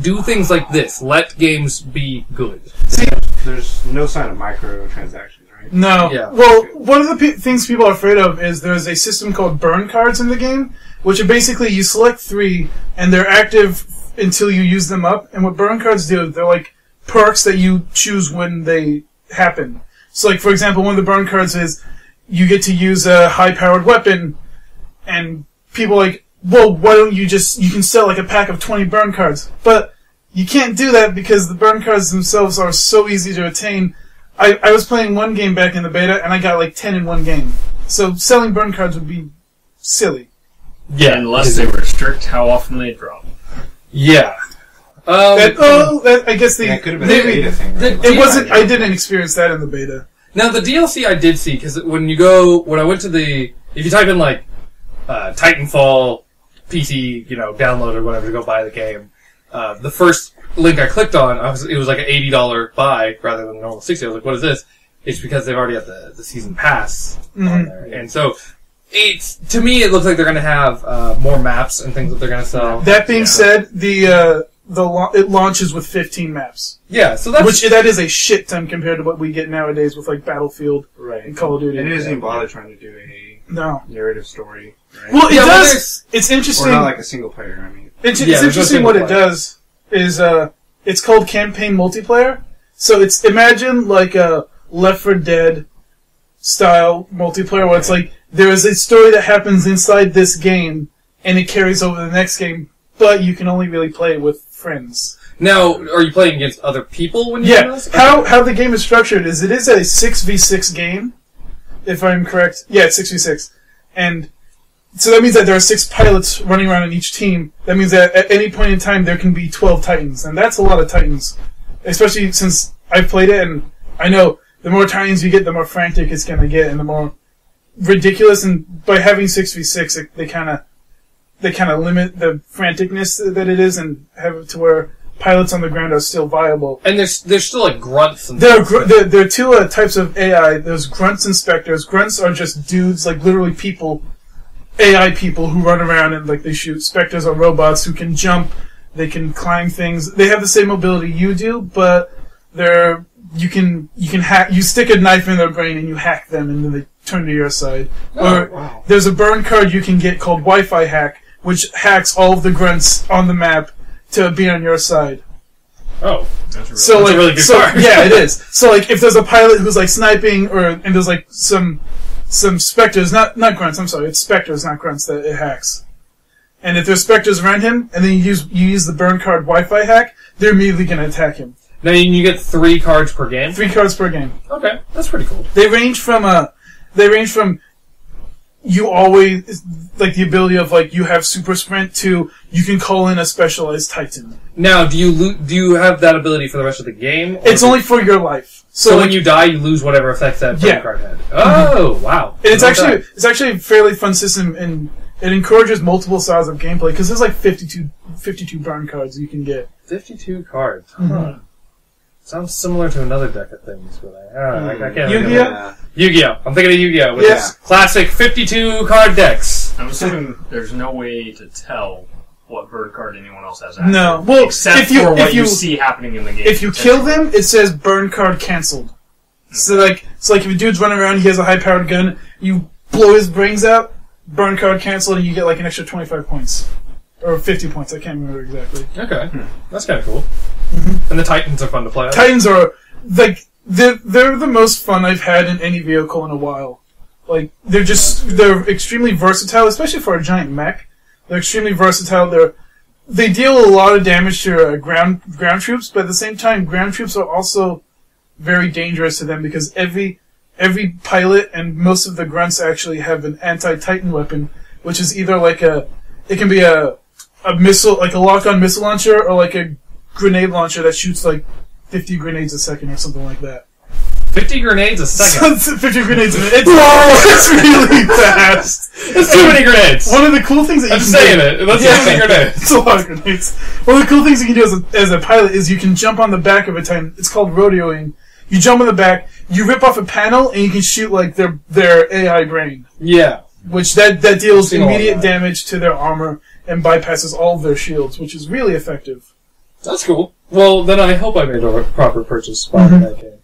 [SPEAKER 1] do things like this. Let games be good.
[SPEAKER 2] See,
[SPEAKER 4] There's no sign of microtransactions, right?
[SPEAKER 2] no.
[SPEAKER 1] Yeah.
[SPEAKER 2] Well, one of the things people are afraid of is there's a system called burn cards in the game, which are basically you select 3, and they're active until you use them up. And what burn cards do, they're like perks that you choose when they happen. So, like, for example, one of the burn cards is you get to use a high-powered weapon, and people are like, well, why don't you can sell like a pack of 20 burn cards. But you can't do that because the burn cards themselves are so easy to attain. I was playing one game back in the beta, and I got like 10 in one game. So selling burn cards would be silly.
[SPEAKER 1] Yeah,
[SPEAKER 3] Unless they restrict how often they drop.
[SPEAKER 1] Yeah.
[SPEAKER 2] I guess
[SPEAKER 4] Yeah, it could have been a beta thing, right?
[SPEAKER 2] It wasn't. I didn't experience that in the beta.
[SPEAKER 1] Now the DLC I did see because when I went to if you type in like Titanfall PC, download or whatever to go buy the game, the first link I clicked on, it was like an $80 buy rather than normal $60. I was like, what is this? It's because they've already got the season pass on there, and so. To me, it looks like they're going to have more maps and things that they're going to sell.
[SPEAKER 2] That being said, it launches with 15 maps.
[SPEAKER 1] Yeah, so that's...
[SPEAKER 2] That is a shit ton compared to what we get nowadays with like Battlefield and Call of Duty.
[SPEAKER 4] And it doesn't even bother trying to do a narrative story, right?
[SPEAKER 2] Well, it
[SPEAKER 1] Yeah, well,
[SPEAKER 2] does. It's interesting.
[SPEAKER 4] Or not like a single player, I mean.
[SPEAKER 2] It's
[SPEAKER 1] Yeah, there's no
[SPEAKER 2] interesting
[SPEAKER 1] single
[SPEAKER 2] what it
[SPEAKER 1] player.
[SPEAKER 2] does is it's called campaign multiplayer. So imagine like a Left 4 Dead style multiplayer where it's like there is a story that happens inside this game and it carries over the next game, but you can only really play it with friends.
[SPEAKER 1] Now, are you playing against other people when you do
[SPEAKER 2] Yeah,
[SPEAKER 1] this?
[SPEAKER 2] how the game is structured is it is a 6v6 game, if I'm correct. Yeah, it's 6v6. And so that means that there are 6 pilots running around in each team. That means that at any point in time there can be 12 Titans, and that's a lot of Titans. Especially since I've played it, and I know the more Titans you get, the more frantic it's going to get, and the more ridiculous. And by having 6v6, they kind of limit the franticness that it is, and have it to where pilots on the ground are still viable.
[SPEAKER 1] And there's still like grunts and
[SPEAKER 2] There are 2 types of AI. There's grunts and specters. Grunts are just dudes, like literally people, AI people who run around and like they shoot. Specters are robots who can jump. They can climb things. They have the same mobility you do, but you can hack. You stick a knife in their brain and you hack them, and then they turn to your side.
[SPEAKER 1] wow.
[SPEAKER 2] There's a burn card you can get called Wi-Fi hack, which hacks all of the grunts on the map to be on your side.
[SPEAKER 1] Oh,
[SPEAKER 3] That's a
[SPEAKER 1] really good card.
[SPEAKER 2] Yeah, it is. So like, if there's a pilot who's like sniping, and there's like some specters, not grunts. I'm sorry, it's specters, not grunts that it hacks. And if there's specters around him, and then you use the burn card Wi-Fi hack, they're immediately going to attack him.
[SPEAKER 1] Now you get 3 cards per game?
[SPEAKER 2] 3 cards per game.
[SPEAKER 1] Okay, that's pretty cool.
[SPEAKER 2] They range from you always, like the ability of like you have super sprint to you can call in a specialized Titan.
[SPEAKER 1] Now, do you have that ability for the rest of the game?
[SPEAKER 2] It's only for your life.
[SPEAKER 1] So
[SPEAKER 2] like,
[SPEAKER 1] when you die, you lose whatever effects that burn
[SPEAKER 2] Yeah.
[SPEAKER 1] card had. Oh, wow.
[SPEAKER 2] and it's
[SPEAKER 1] Not bad.
[SPEAKER 2] actually a fairly fun system, and it encourages multiple styles of gameplay because there's like 52 burn cards you can get.
[SPEAKER 1] 52 cards.
[SPEAKER 2] Mm-hmm.
[SPEAKER 1] Huh. Sounds similar to another deck of things, but I can't think of
[SPEAKER 2] Yu-Gi-Oh?
[SPEAKER 1] it.
[SPEAKER 4] Yeah.
[SPEAKER 1] Yu-Gi-Oh! I'm thinking of Yu-Gi-Oh! With
[SPEAKER 2] Yeah.
[SPEAKER 1] its classic 52 card decks.
[SPEAKER 3] I'm assuming there's no way to tell what bird card anyone else has active.
[SPEAKER 2] No. Well,
[SPEAKER 3] except
[SPEAKER 2] if
[SPEAKER 3] for what
[SPEAKER 2] if
[SPEAKER 3] you see happening in the game.
[SPEAKER 2] If you kill them, it says burn card cancelled. So like if a dude's running around, he has a high-powered gun, you blow his brains out, burn card cancelled, and you get like an extra 25 points. Or 50 points, I can't remember exactly.
[SPEAKER 1] Okay. That's kind of cool. And the Titans are fun to play.
[SPEAKER 2] Titans are, like, they're the most fun I've had in any vehicle in a while. Like, they're extremely versatile, especially for a giant mech. They're extremely versatile. They deal a lot of damage to ground troops, but at the same time, ground troops are also very dangerous to them because every pilot and most of the grunts actually have an anti-Titan weapon, which is either it can be a missile, like a lock-on missile launcher, or like a grenade launcher that shoots like 50 grenades a second or something like that.
[SPEAKER 1] 50 grenades a second.
[SPEAKER 2] 50 grenades a minute. It's really fast.
[SPEAKER 1] It's too many grenades.
[SPEAKER 2] One of the cool things that you
[SPEAKER 1] I'm
[SPEAKER 2] can
[SPEAKER 1] saying
[SPEAKER 2] do,
[SPEAKER 1] it. That's too many grenades.
[SPEAKER 2] It's a lot of grenades. One of the cool things you can do as a pilot is you can jump on the back of a Titan. It's called rodeoing. You jump on the back, you rip off a panel, and you can shoot like their AI brain.
[SPEAKER 1] Yeah.
[SPEAKER 2] Which that deals
[SPEAKER 1] Seen all
[SPEAKER 2] immediate
[SPEAKER 1] that.
[SPEAKER 2] damage to their armor and bypasses all of their shields, which is really effective.
[SPEAKER 1] That's cool. Well, then I hope I made a proper purchase buying that game.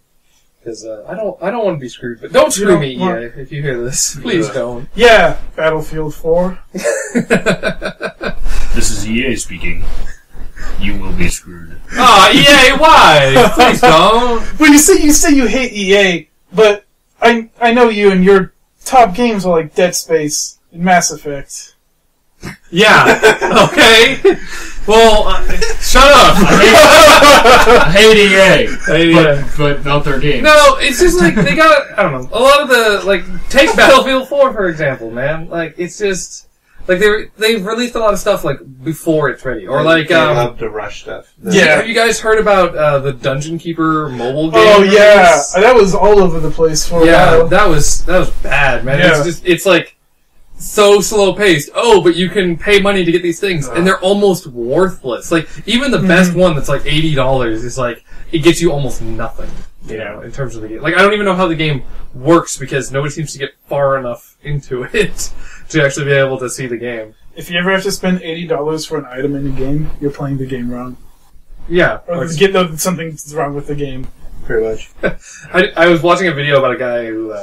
[SPEAKER 1] Because I don't want to be screwed. But don't screw me, EA, if you hear this. Please don't.
[SPEAKER 2] Yeah, Battlefield 4.
[SPEAKER 3] This is EA speaking. You will be screwed.
[SPEAKER 1] Aw, EA, why? Please don't.
[SPEAKER 2] Well, you say you hate EA, but I know you and your top games are like Dead Space and Mass Effect.
[SPEAKER 1] Yeah. Okay. Well, shut up.
[SPEAKER 3] I hate EA,
[SPEAKER 1] Yeah.
[SPEAKER 3] but not their games.
[SPEAKER 1] No, it's just like they got. I don't know. A lot of the take Battlefield 4 for example, man. Like it's just like they've released a lot of stuff like before it's ready, or like
[SPEAKER 4] they love to rush stuff.
[SPEAKER 2] Yeah.
[SPEAKER 1] Have you guys heard about the Dungeon Keeper mobile game?
[SPEAKER 2] Oh yeah,
[SPEAKER 1] release?
[SPEAKER 2] that was all over the place for a
[SPEAKER 1] Yeah,
[SPEAKER 2] while.
[SPEAKER 1] that was bad, man.
[SPEAKER 2] Yeah.
[SPEAKER 1] It's like so slow paced. Oh, but you can pay money to get these things, and they're almost worthless. Like even the best one that's like $80 is like it gets you almost nothing. You know, in terms of the game. Like I don't even know how the game works because nobody seems to get far enough into it to actually be able to see the game.
[SPEAKER 2] If you ever have to spend $80 for an item in a game, you're playing the game wrong.
[SPEAKER 1] Yeah,
[SPEAKER 2] Or something's wrong with the game.
[SPEAKER 4] Pretty much.
[SPEAKER 1] I was watching a video about a guy who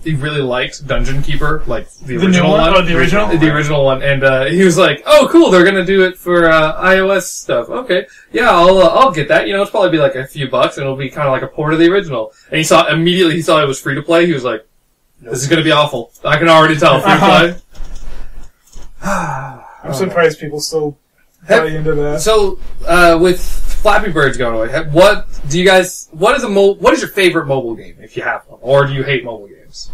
[SPEAKER 1] he really liked Dungeon Keeper, like the original
[SPEAKER 2] new one.
[SPEAKER 1] one.
[SPEAKER 2] Oh, the original?
[SPEAKER 1] The original one, and he was like, "Oh, cool! They're gonna do it for iOS stuff. Okay, yeah, I'll get that. You know, it's probably be like a few bucks, and it'll be kind of like a port of the original." And he saw it was free to play. He was like, "This is gonna be awful. I can already tell free to play."
[SPEAKER 2] I'm surprised people still buy into that.
[SPEAKER 1] So, with Flappy Bird's going away, what is your favorite mobile game if you have one, or do you hate mobile games?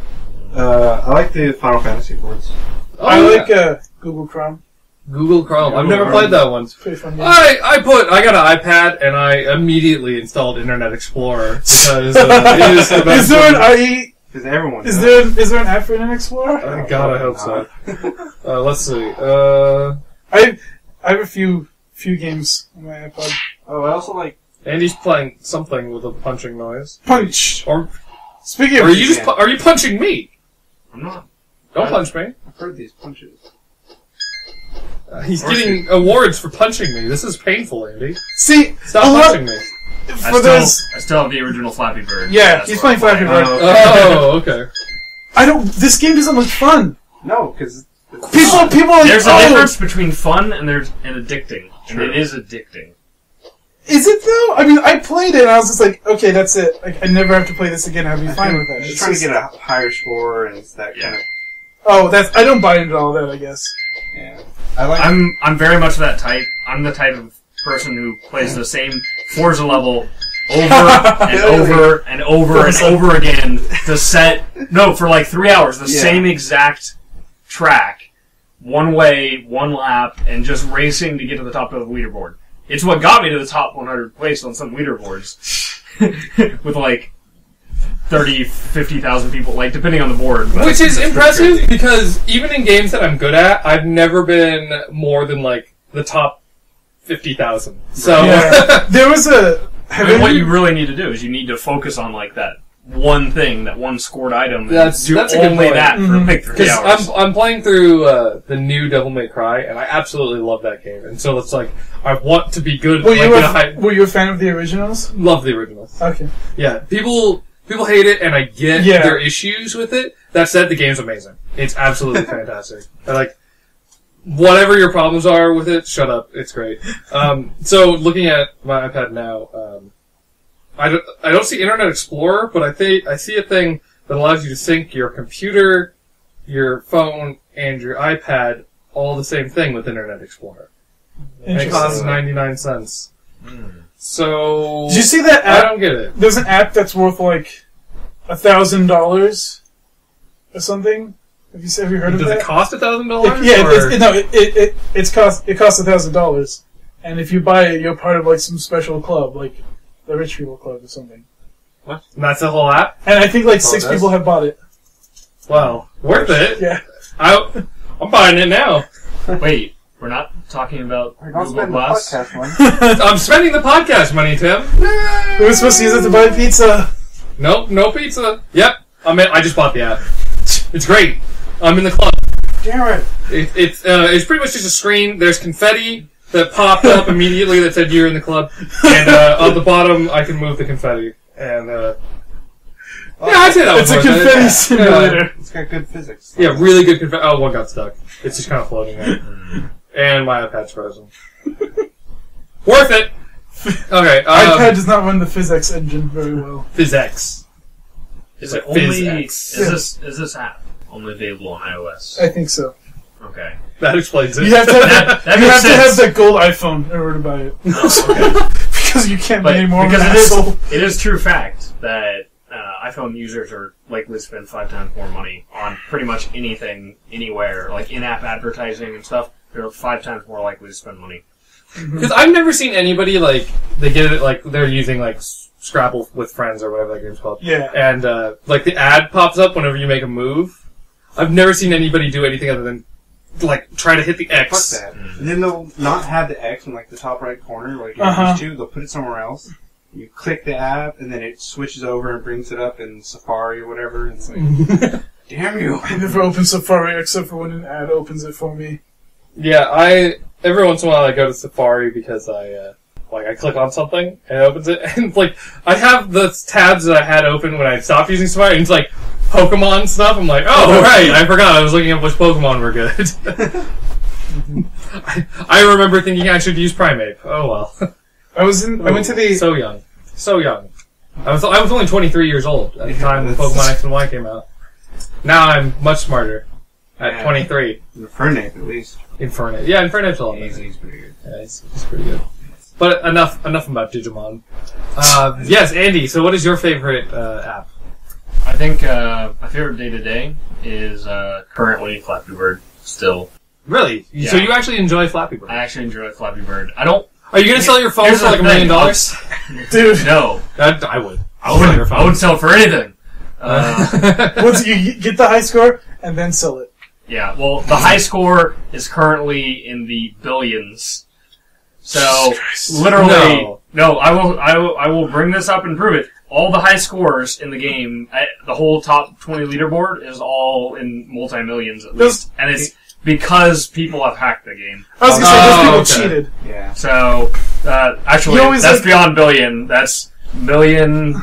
[SPEAKER 4] I like the Final Fantasy ports.
[SPEAKER 1] Oh,
[SPEAKER 2] I
[SPEAKER 1] yeah.
[SPEAKER 2] like Google Chrome.
[SPEAKER 1] Google Chrome. I've
[SPEAKER 4] Google
[SPEAKER 1] never
[SPEAKER 4] Chrome.
[SPEAKER 1] played that one.
[SPEAKER 2] It's a pretty fun game.
[SPEAKER 1] I got an iPad and I immediately installed Internet Explorer because it is the best
[SPEAKER 2] Is there an
[SPEAKER 1] one.
[SPEAKER 2] IE?
[SPEAKER 4] Because everyone
[SPEAKER 2] Is
[SPEAKER 4] does.
[SPEAKER 2] there an app for Internet Explorer?
[SPEAKER 1] God, I hope so. Let's see.
[SPEAKER 2] I have a few games on my iPod.
[SPEAKER 4] Oh, I also like...
[SPEAKER 1] Andy's playing something with a punching noise.
[SPEAKER 2] Punch.
[SPEAKER 1] Or
[SPEAKER 2] Speaking of,
[SPEAKER 1] are you punching me?
[SPEAKER 3] I'm not.
[SPEAKER 1] Don't punch me.
[SPEAKER 4] I've heard these punches.
[SPEAKER 1] He's getting awards for punching me. This is painful, Andy.
[SPEAKER 2] see,
[SPEAKER 1] Stop
[SPEAKER 2] a lot-
[SPEAKER 1] punching me.
[SPEAKER 2] for those.
[SPEAKER 3] I still have the original Flappy Bird.
[SPEAKER 2] Yeah,
[SPEAKER 3] That's
[SPEAKER 2] he's
[SPEAKER 3] what
[SPEAKER 2] playing
[SPEAKER 3] I'm
[SPEAKER 2] Flappy Bird.
[SPEAKER 1] Oh, okay.
[SPEAKER 2] I don't. This game doesn't look fun.
[SPEAKER 4] No, because...
[SPEAKER 2] People. Are
[SPEAKER 3] There's
[SPEAKER 2] like,
[SPEAKER 3] a
[SPEAKER 2] oh,
[SPEAKER 3] difference between fun and addicting. And
[SPEAKER 4] True.
[SPEAKER 3] it is addicting.
[SPEAKER 2] Is it though? I mean, I played it and I was just like, okay, that's it. Like, I never have to play this again. I'll be fine with that.
[SPEAKER 4] Just
[SPEAKER 2] It's
[SPEAKER 4] trying
[SPEAKER 2] just-
[SPEAKER 4] to get a higher score and it's that kind of...
[SPEAKER 2] Oh, that's. I don't buy into all that. I guess.
[SPEAKER 4] Yeah. I like...
[SPEAKER 3] I'm very much that type. I'm the type of person who plays the same Forza level over and over and over and over again for like 3 hours, the
[SPEAKER 4] Yeah.
[SPEAKER 3] same exact track, one way, one lap, and just racing to get to the top of the leaderboard. It's what got me to the top 100 place on some leaderboards with like 30, 50,000 people, like depending on the board. But
[SPEAKER 1] Which is
[SPEAKER 3] it's
[SPEAKER 1] impressive
[SPEAKER 3] crazy.
[SPEAKER 1] because even in games that I'm good at, I've never been more than like the top 50,000. So
[SPEAKER 2] Yeah. There was a.
[SPEAKER 3] what you really need to do is you need to focus on like that one thing, that one scored item.
[SPEAKER 1] That's
[SPEAKER 3] do
[SPEAKER 1] a good
[SPEAKER 3] only
[SPEAKER 1] point.
[SPEAKER 3] that for like 3 hours.
[SPEAKER 1] I'm playing through the new Devil May Cry, and I absolutely love that game. And so it's like I want to be good.
[SPEAKER 2] Were you a fan of the originals?
[SPEAKER 1] Love the originals.
[SPEAKER 2] Okay.
[SPEAKER 1] Yeah, people hate it, and I get their issues with it. That said, the game's amazing. It's absolutely fantastic. Like, whatever your problems are with it, shut up. It's great. So, looking at my iPad now, I don't see Internet Explorer, but I see a thing that allows you to sync your computer, your phone, and your iPad all the same thing with Internet Explorer. And it costs 99 cents. So...
[SPEAKER 2] Did you see that app?
[SPEAKER 1] I don't get it.
[SPEAKER 2] There's an app that's worth like $1,000 or something. Have you heard of that?
[SPEAKER 1] Does it cost $1,000?
[SPEAKER 2] It costs $1,000, and if you buy it, you're part of like some special club, like the Rich People Club or something.
[SPEAKER 1] What? And that's the whole app?
[SPEAKER 2] And I think like 6 people have bought it.
[SPEAKER 1] Well, worth it.
[SPEAKER 2] Yeah.
[SPEAKER 1] I'm buying it now.
[SPEAKER 3] Wait, we're not talking about Google Glass?
[SPEAKER 1] I'm spending the podcast money, Tim.
[SPEAKER 2] We were supposed to use it to buy pizza.
[SPEAKER 1] Nope, no pizza. Yep, I just bought the app. It's great. I'm in the club.
[SPEAKER 2] Damn it.
[SPEAKER 1] It's pretty much just a screen. There's confetti that popped up immediately that said you're in the club, and on the bottom I can move the confetti. And yeah, I'd say that was
[SPEAKER 2] It's a
[SPEAKER 1] worth it.
[SPEAKER 2] confetti simulator.
[SPEAKER 4] It's got good physics.
[SPEAKER 1] Yeah, really good confetti. Oh, one got stuck. It's just kind of floating there. And my iPad's frozen. Worth it! Okay,
[SPEAKER 2] iPad does not run the physics engine very well.
[SPEAKER 1] PhysX.
[SPEAKER 3] Is it only...
[SPEAKER 1] PhysX.
[SPEAKER 3] Is this app only available on iOS?
[SPEAKER 2] I think so.
[SPEAKER 3] Okay.
[SPEAKER 1] That explains it.
[SPEAKER 2] You have to have,
[SPEAKER 3] That
[SPEAKER 2] you
[SPEAKER 3] makes
[SPEAKER 2] have to have
[SPEAKER 3] sense.
[SPEAKER 2] the gold iPhone in order to buy it.
[SPEAKER 3] Oh, okay.
[SPEAKER 2] Because you can't
[SPEAKER 3] But
[SPEAKER 2] be any more of
[SPEAKER 3] because
[SPEAKER 2] an asshole.
[SPEAKER 3] it is true fact that iPhone users are likely to spend 5 times more money on pretty much anything, anywhere, like in-app advertising and stuff. They're 5 times more likely to spend money.
[SPEAKER 1] Because I've never seen anybody, like, they get it, like, they're using, like, Scrabble with Friends or whatever that game's called.
[SPEAKER 2] Yeah.
[SPEAKER 1] And, like, the ad pops up whenever you make a move. I've never seen anybody do anything other than, like, try to hit the X.
[SPEAKER 4] Fuck that. And then they'll not have the X in, like, the top right corner, like you're used to. They'll put it somewhere else. You click the app, and then it switches over and brings it up in Safari or whatever. And it's like, damn you.
[SPEAKER 2] I never open Safari except for when an ad opens it for me.
[SPEAKER 1] Yeah, every once in a while I go to Safari because I click on something and it opens it, and like, I have the tabs that I had open when I stopped using Safari, and it's like, Pokemon stuff. I'm like, oh, right, I forgot I was looking up which Pokemon were good. I remember thinking I should use Primeape. Oh well.
[SPEAKER 2] I went to the...
[SPEAKER 1] So young. I was only 23 years old at the time when Pokemon X and Y came out. Now I'm much smarter. At 23.
[SPEAKER 4] Infernape, at least.
[SPEAKER 1] Infernape. Yeah, Infernape's a lot better.
[SPEAKER 4] He's pretty good.
[SPEAKER 1] Yeah, he's pretty good. But enough about Digimon. Yes, Andy, so what is your favorite app?
[SPEAKER 3] I think my favorite day-to-day is currently Flappy Bird, still.
[SPEAKER 1] Really?
[SPEAKER 3] Yeah.
[SPEAKER 1] So you actually enjoy Flappy Bird?
[SPEAKER 3] I actually enjoy Flappy Bird. I don't...
[SPEAKER 1] Are you going to sell your phone
[SPEAKER 3] Here's
[SPEAKER 1] for like
[SPEAKER 3] the
[SPEAKER 1] $1 million?
[SPEAKER 3] thing.
[SPEAKER 2] Dude.
[SPEAKER 3] No.
[SPEAKER 1] I would.
[SPEAKER 3] I wouldn't sell it for anything.
[SPEAKER 2] Once you get the high score, and then sell it.
[SPEAKER 3] Yeah, well, the high score is currently in the billions. So, literally, no, I will bring this up and prove it. All the high scores in the game, the whole top 20 leaderboard is all in multi-millions at least. And it's because people have hacked the game.
[SPEAKER 2] I was going to say, those people cheated.
[SPEAKER 4] Yeah.
[SPEAKER 3] So, actually, that's beyond billion. That's million,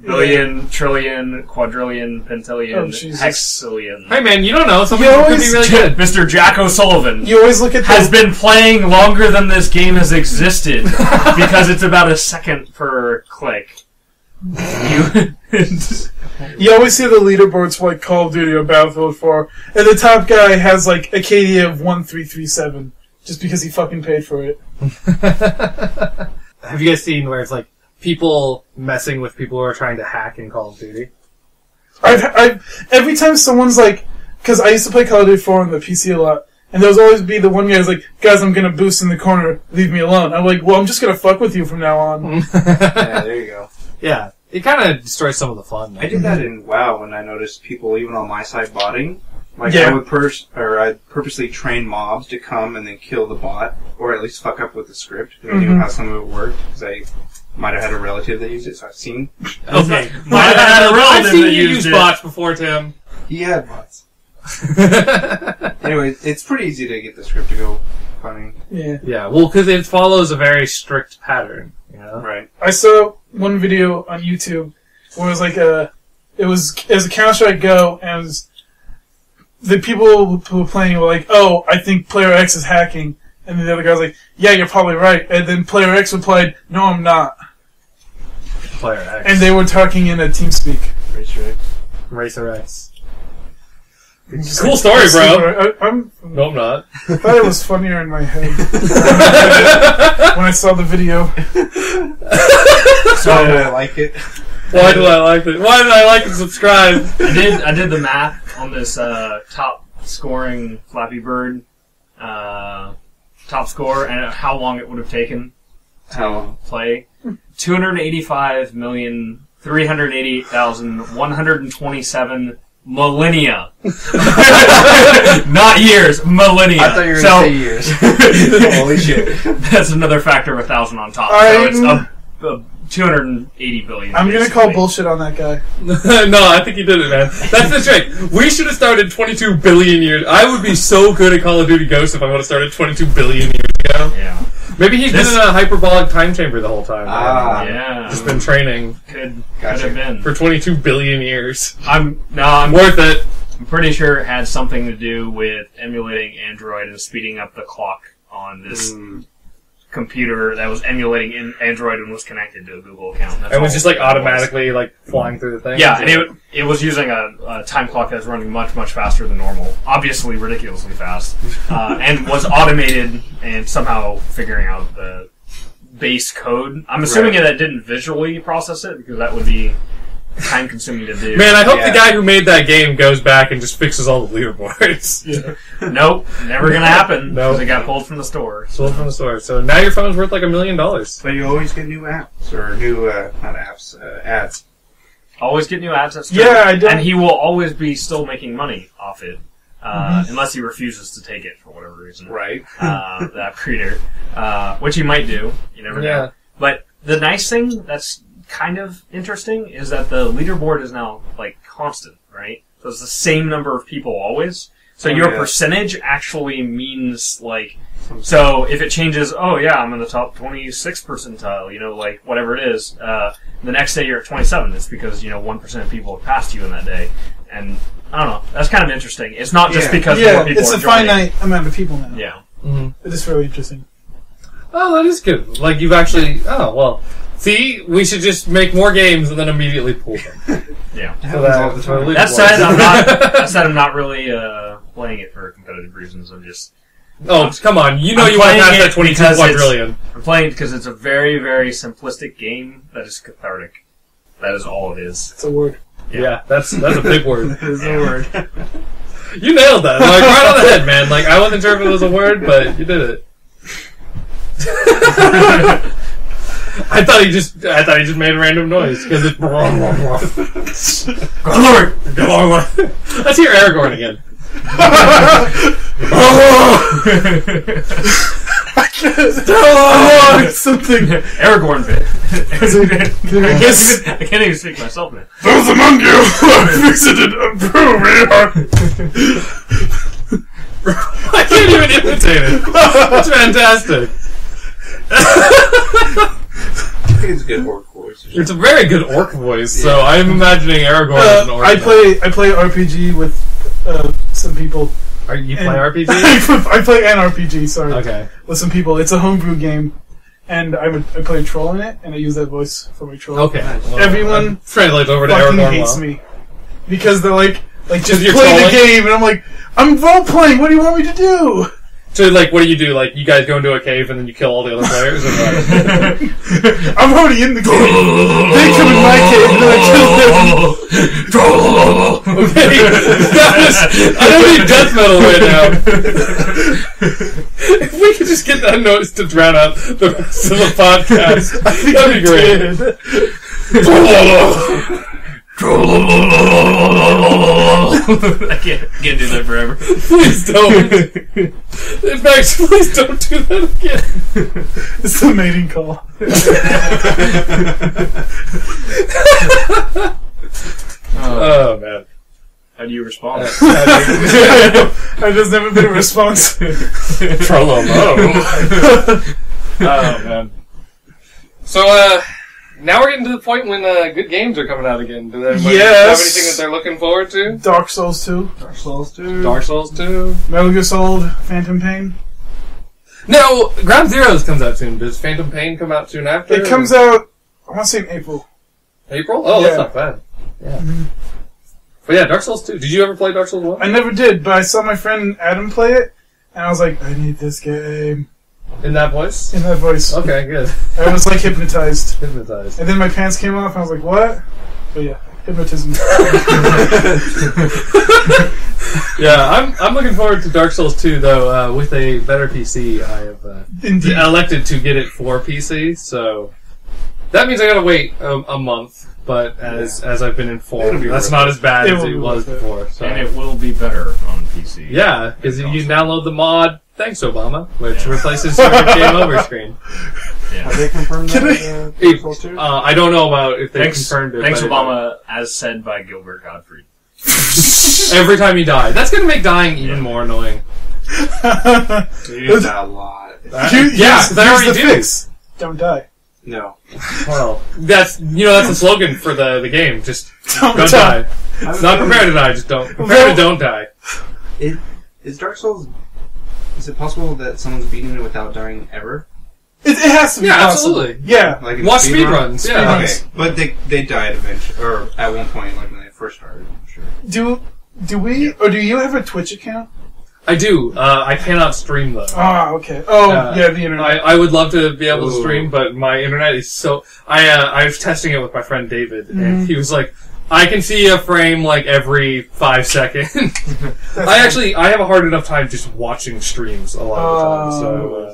[SPEAKER 3] billion, trillion, quadrillion, pentillion, hexillion.
[SPEAKER 1] Hey man, you don't know. Some people could be really good.
[SPEAKER 3] Mr. Jack O'Sullivan
[SPEAKER 2] You always look at
[SPEAKER 3] has been playing longer than this game has existed because it's about a second per click.
[SPEAKER 2] You always see the leaderboards for like Call of Duty or Battlefield 4, and the top guy has like a KD of 1337 just because he fucking paid for it.
[SPEAKER 1] Have you guys seen where it's like people messing with people who are trying to hack in Call of Duty?
[SPEAKER 2] Every time someone's like, because I used to play Call of Duty 4 on the PC a lot, and there'll always be the one guy who's like, guys, I'm gonna boost in the corner, leave me alone. I'm like, well, I'm just gonna fuck with you from now on.
[SPEAKER 4] Yeah, there you go.
[SPEAKER 1] Yeah, it kind of destroys some of the fun.
[SPEAKER 4] I did that in WoW when I noticed people, even on my side, botting. Like,
[SPEAKER 2] Yeah.
[SPEAKER 4] I'd purposely train mobs to come and then kill the bot, or at least fuck up with the script, because I knew how some of it worked, because might have had a relative that used it, so I've seen.
[SPEAKER 1] Okay.
[SPEAKER 3] Might have had a relative
[SPEAKER 1] I've seen
[SPEAKER 3] that
[SPEAKER 1] you
[SPEAKER 3] used
[SPEAKER 1] use
[SPEAKER 3] it.
[SPEAKER 1] bots before, Tim.
[SPEAKER 4] He had bots. Anyway, it's pretty easy to get the script to go funny.
[SPEAKER 2] Yeah.
[SPEAKER 1] Yeah, well, because it follows a very strict pattern, you know?
[SPEAKER 4] Right.
[SPEAKER 2] I saw one video on YouTube where it was like it was a Counter-Strike Go, and it was, the people who were playing were like, "Oh, I think Player X is hacking," and the other guy was like, "Yeah, you're probably right," and then Player X replied, "No, I'm not,"
[SPEAKER 1] Player X.
[SPEAKER 2] and they were talking in a TeamSpeak.
[SPEAKER 1] Racer X. Cool story, bro. No, I'm not.
[SPEAKER 2] I thought it was funnier in my head when I saw the video.
[SPEAKER 4] So I like it.
[SPEAKER 1] Why do I like it? Why did I like and subscribe?
[SPEAKER 3] I did the math on this top scoring Flappy Bird top score and how long it would have taken to play. 285,388,127 millennia. Not years, millennia.
[SPEAKER 4] I thought you were going to say years. Holy shit.
[SPEAKER 3] That's another factor of 1,000 on top. So it's 280 billion.
[SPEAKER 2] I'm gonna call bullshit on that guy.
[SPEAKER 1] No, I think you did it, man. That's the trick. We should have started 22 billion years. I would be so good at Call of Duty Ghosts if I would have started 22 billion years ago.
[SPEAKER 3] Yeah.
[SPEAKER 1] Maybe he's been in a hyperbolic time chamber the whole time.
[SPEAKER 3] Yeah.
[SPEAKER 1] Just been training
[SPEAKER 3] Could have been.
[SPEAKER 1] for 22 billion years.
[SPEAKER 3] I'm
[SPEAKER 1] Worth it.
[SPEAKER 3] I'm pretty sure it had something to do with emulating Android and speeding up the clock on this computer that was emulating Android and was connected to a Google account.
[SPEAKER 1] It was just like automatically like flying through the thing.
[SPEAKER 3] Yeah, and it was using a time clock that was running much, much faster than normal. Obviously ridiculously fast. And was automated and somehow figuring out the base code. I'm assuming that it didn't visually process it because that would be time consuming to do.
[SPEAKER 1] Man, I hope the guy who made that game goes back and just fixes all the leaderboards.
[SPEAKER 3] Nope, never gonna happen.
[SPEAKER 1] Nope.
[SPEAKER 3] Because it got pulled from the store.
[SPEAKER 1] Sold from the store. So now your phone's worth like $1 million.
[SPEAKER 4] But you always get new apps, or new, not apps, ads.
[SPEAKER 3] Always get new ads. That's true.
[SPEAKER 2] Yeah, I don't.
[SPEAKER 3] And he will always be still making money off it. Unless he refuses to take it for whatever reason.
[SPEAKER 4] Right.
[SPEAKER 3] That creator. Which he might do. You never know. But the nice thing that's kind of interesting is that the leaderboard is now, like, constant, right? So it's the same number of people always. So your percentage actually means, like, so if it changes, I'm in the top 26th percentile, you know, like, whatever it is, the next day you're at 27. It's because, 1% of people have passed you in that day. And, I don't know, that's kind of interesting. It's not just because more people
[SPEAKER 2] it's
[SPEAKER 3] are
[SPEAKER 2] a finite amount of people now.
[SPEAKER 3] Yeah.
[SPEAKER 1] Mm-hmm.
[SPEAKER 2] It is really interesting.
[SPEAKER 1] Oh, that is good. Like, you've actually... Oh, well... See, we should just make more games and then immediately pull them.
[SPEAKER 3] Yeah.
[SPEAKER 1] That
[SPEAKER 3] said, I'm not really playing it for competitive reasons. I'm just...
[SPEAKER 1] Oh, come on. You want to pass that 22 quadrillion.
[SPEAKER 3] I'm playing it because it's a very, very simplistic game that is cathartic. That is all it is.
[SPEAKER 2] It's a word.
[SPEAKER 1] Yeah, that's a big word.
[SPEAKER 2] It is a word.
[SPEAKER 1] You nailed that. Like, right on the head, man. Like, I wasn't sure if it was a word, but you did it. I thought he just made a random noise because it's. Let's hear Aragorn again.
[SPEAKER 2] I want something.
[SPEAKER 3] Aragorn bit. I can't even speak myself now.
[SPEAKER 2] Those among you who have visited a brewery
[SPEAKER 1] I can't even imitate it. That's fantastic.
[SPEAKER 4] It's a good orc voice.
[SPEAKER 1] It's a very good orc voice, so I'm imagining Aragorn as an orc.
[SPEAKER 2] I play RPG with some people.
[SPEAKER 1] You play RPG?
[SPEAKER 2] I play an RPG, sorry.
[SPEAKER 1] Okay.
[SPEAKER 2] With some people. It's a homebrew game. And I play a troll in it, and I use that voice for my troll.
[SPEAKER 1] Okay. Well,
[SPEAKER 2] everyone
[SPEAKER 1] translates over to
[SPEAKER 2] fucking
[SPEAKER 1] Aragorn
[SPEAKER 2] hates me. Because they're like just
[SPEAKER 1] you're
[SPEAKER 2] play
[SPEAKER 1] trolling?
[SPEAKER 2] the game, and I'm like, I'm role-playing, what do you want me to do?
[SPEAKER 1] So, like, what do? Like, you guys go into a cave and then you kill all the other players? And,
[SPEAKER 2] I'm already in the game. They come in my cave, and then I kill them.
[SPEAKER 1] okay. I don't need death metal right now. If we could just get that noise to drown out the rest of the podcast, that'd be great.
[SPEAKER 3] I can't do that forever.
[SPEAKER 1] Please don't. In fact, please don't do that again.
[SPEAKER 2] It's the mating call.
[SPEAKER 1] Oh, man.
[SPEAKER 3] How do you respond?
[SPEAKER 2] I just never been a response.
[SPEAKER 1] Oh, man. So, now we're getting to the point when good games are coming out again. Do everybody have anything that they're looking forward to?
[SPEAKER 2] Dark Souls 2.
[SPEAKER 4] Dark Souls 2.
[SPEAKER 1] Dark Souls 2.
[SPEAKER 2] Metal Gear Solid, Phantom Pain.
[SPEAKER 1] No, Ground Zeroes comes out soon. Does Phantom Pain come out soon after?
[SPEAKER 2] It comes out, I want to say in April.
[SPEAKER 1] April? Oh,
[SPEAKER 2] Yeah.
[SPEAKER 1] that's not bad. Yeah. Mm-hmm. But yeah, Dark Souls 2. Did you ever play Dark Souls 1?
[SPEAKER 2] I never did, but I saw my friend Adam play it, and I was like, I need this game.
[SPEAKER 1] In that voice?
[SPEAKER 2] In that voice.
[SPEAKER 1] Okay, good.
[SPEAKER 2] I was like hypnotized.
[SPEAKER 1] Hypnotized.
[SPEAKER 2] And then my pants came off, and I was like, what? But yeah, hypnotism.
[SPEAKER 1] Yeah, I'm looking forward to Dark Souls 2, though. With a better PC, I have
[SPEAKER 2] Indeed.
[SPEAKER 1] elected to get it for PC, so that means I gotta wait a month. But as I've been informed, that's not as bad as it was before. So.
[SPEAKER 3] And it will be better on PC.
[SPEAKER 1] Yeah, because you can download the mod, thanks Obama, which replaces your game over screen.
[SPEAKER 3] Yeah.
[SPEAKER 4] Have they confirmed that? Dark Souls 2?
[SPEAKER 1] I don't know about if they confirmed it.
[SPEAKER 3] Thanks,
[SPEAKER 1] but
[SPEAKER 3] Obama, as said by Gilbert Gottfried.
[SPEAKER 1] Every time you die. That's going to make dying even more annoying.
[SPEAKER 4] You die a lot.
[SPEAKER 1] Yeah, they already do.
[SPEAKER 2] Fix. Don't die.
[SPEAKER 4] No.
[SPEAKER 1] Well, that's the slogan for the game. Just don't die. It's not prepare to die, just don't. Prepare to don't die.
[SPEAKER 4] Is Dark Souls... Is it possible that someone's beating it without dying ever?
[SPEAKER 2] It has to be possible.
[SPEAKER 1] Absolutely.
[SPEAKER 2] Yeah.
[SPEAKER 4] Like
[SPEAKER 1] Watch speedruns. Yeah.
[SPEAKER 4] Okay, but they died eventually, or at one point, like when they first started, I'm sure.
[SPEAKER 2] Do we, or do you have a Twitch account?
[SPEAKER 1] I do. I cannot stream though.
[SPEAKER 2] Ah, okay. Oh, yeah, the internet.
[SPEAKER 1] I would love to be able to stream, but my internet is so... I was testing it with my friend David, and he was like, I can see a frame like every 5 seconds. I have a hard enough time just watching streams a lot of the time, so...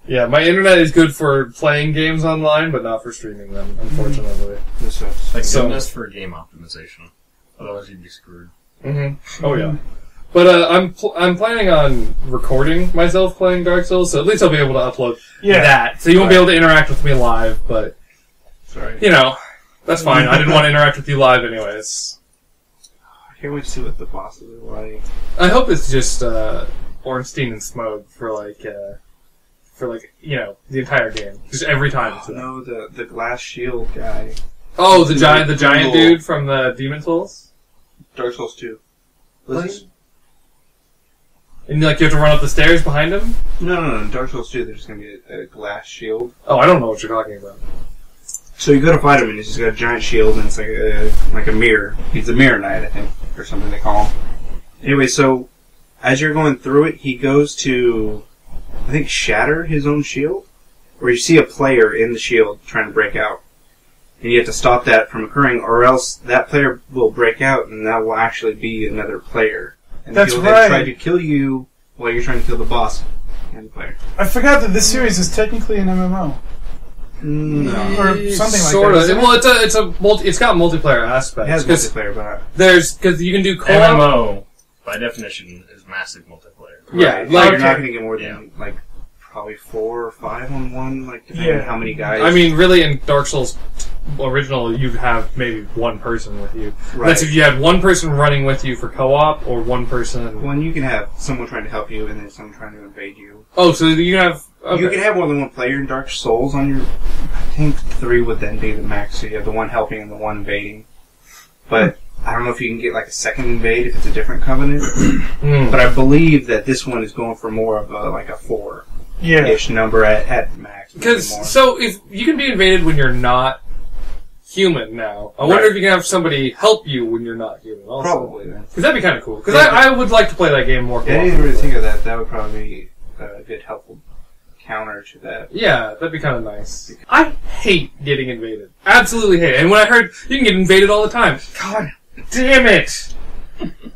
[SPEAKER 1] yeah, my internet is good for playing games online, but not for streaming them, unfortunately.
[SPEAKER 3] Thank goodness for game optimization. Otherwise you'd be screwed.
[SPEAKER 1] Mm-hmm. Oh, yeah. But I'm planning on recording myself playing Dark Souls, so at least I'll be able to upload that. So you won't be able to interact with me live, but that's fine. I didn't want to interact with you live anyways.
[SPEAKER 4] I can't wait to see what the bosses are like.
[SPEAKER 1] I hope it's just Ornstein and Smoke for the entire game, just every time.
[SPEAKER 4] No, the glass shield guy.
[SPEAKER 1] Oh, the giant dude from the Demon Souls.
[SPEAKER 4] Dark Souls 2.
[SPEAKER 1] And you have to run up the stairs behind him?
[SPEAKER 4] No. Dark Souls 2, there's going to be a glass shield.
[SPEAKER 1] Oh, I don't know what you're talking about.
[SPEAKER 4] So you go to fight him, and he's just got a giant shield, and it's like a mirror. He's a mirror knight, I think, or something they call him. Anyway, so as you're going through it, he goes to, I think, shatter his own shield, where you see a player in the shield trying to break out. And you have to stop that from occurring, or else that player will break out, and that will actually be another player. And
[SPEAKER 2] That's
[SPEAKER 4] he'll
[SPEAKER 2] right.
[SPEAKER 4] then try to kill you while you're trying to kill the boss and the player.
[SPEAKER 2] I forgot that this series is technically an MMO.
[SPEAKER 4] No.
[SPEAKER 2] Or something like
[SPEAKER 1] sort
[SPEAKER 2] that.
[SPEAKER 1] of.
[SPEAKER 2] isn't it?
[SPEAKER 1] Well, it's got multiplayer aspects.
[SPEAKER 4] It has multiplayer, but...
[SPEAKER 1] Because you can do co-op.
[SPEAKER 3] MMO, by definition, is massive multiplayer.
[SPEAKER 1] Yeah,
[SPEAKER 4] Right.
[SPEAKER 1] like
[SPEAKER 4] you're not going to get more than, probably 4 or 5 on one, depending on how many guys.
[SPEAKER 1] I mean, really, in Dark Souls original, you'd have maybe one person with you.
[SPEAKER 4] Right.
[SPEAKER 1] That's if you had one person running with you for co-op, or one person...
[SPEAKER 4] When you can have someone trying to help you and then someone trying to invade you.
[SPEAKER 1] Oh, so you can have... Okay.
[SPEAKER 4] You can have more than one player in Dark Souls on your... I think 3 would then be the max, so you have the one helping and the one invading. But I don't know if you can get a second invade if it's a different covenant. But I believe that this one is going for more of a 4-ish number at max.
[SPEAKER 1] So if you can be invaded when you're not human now, I wonder if you can have somebody help you when you're not human also.
[SPEAKER 4] Probably, then.
[SPEAKER 1] Because that'd be kind of cool. Because I would like to play that game more.
[SPEAKER 4] Yeah, I didn't really think of that. That would probably be a good helpful counter to that.
[SPEAKER 1] Yeah, that'd be kind of nice. I hate getting invaded. Absolutely hate it. And when I heard you can get invaded all the time, God damn it!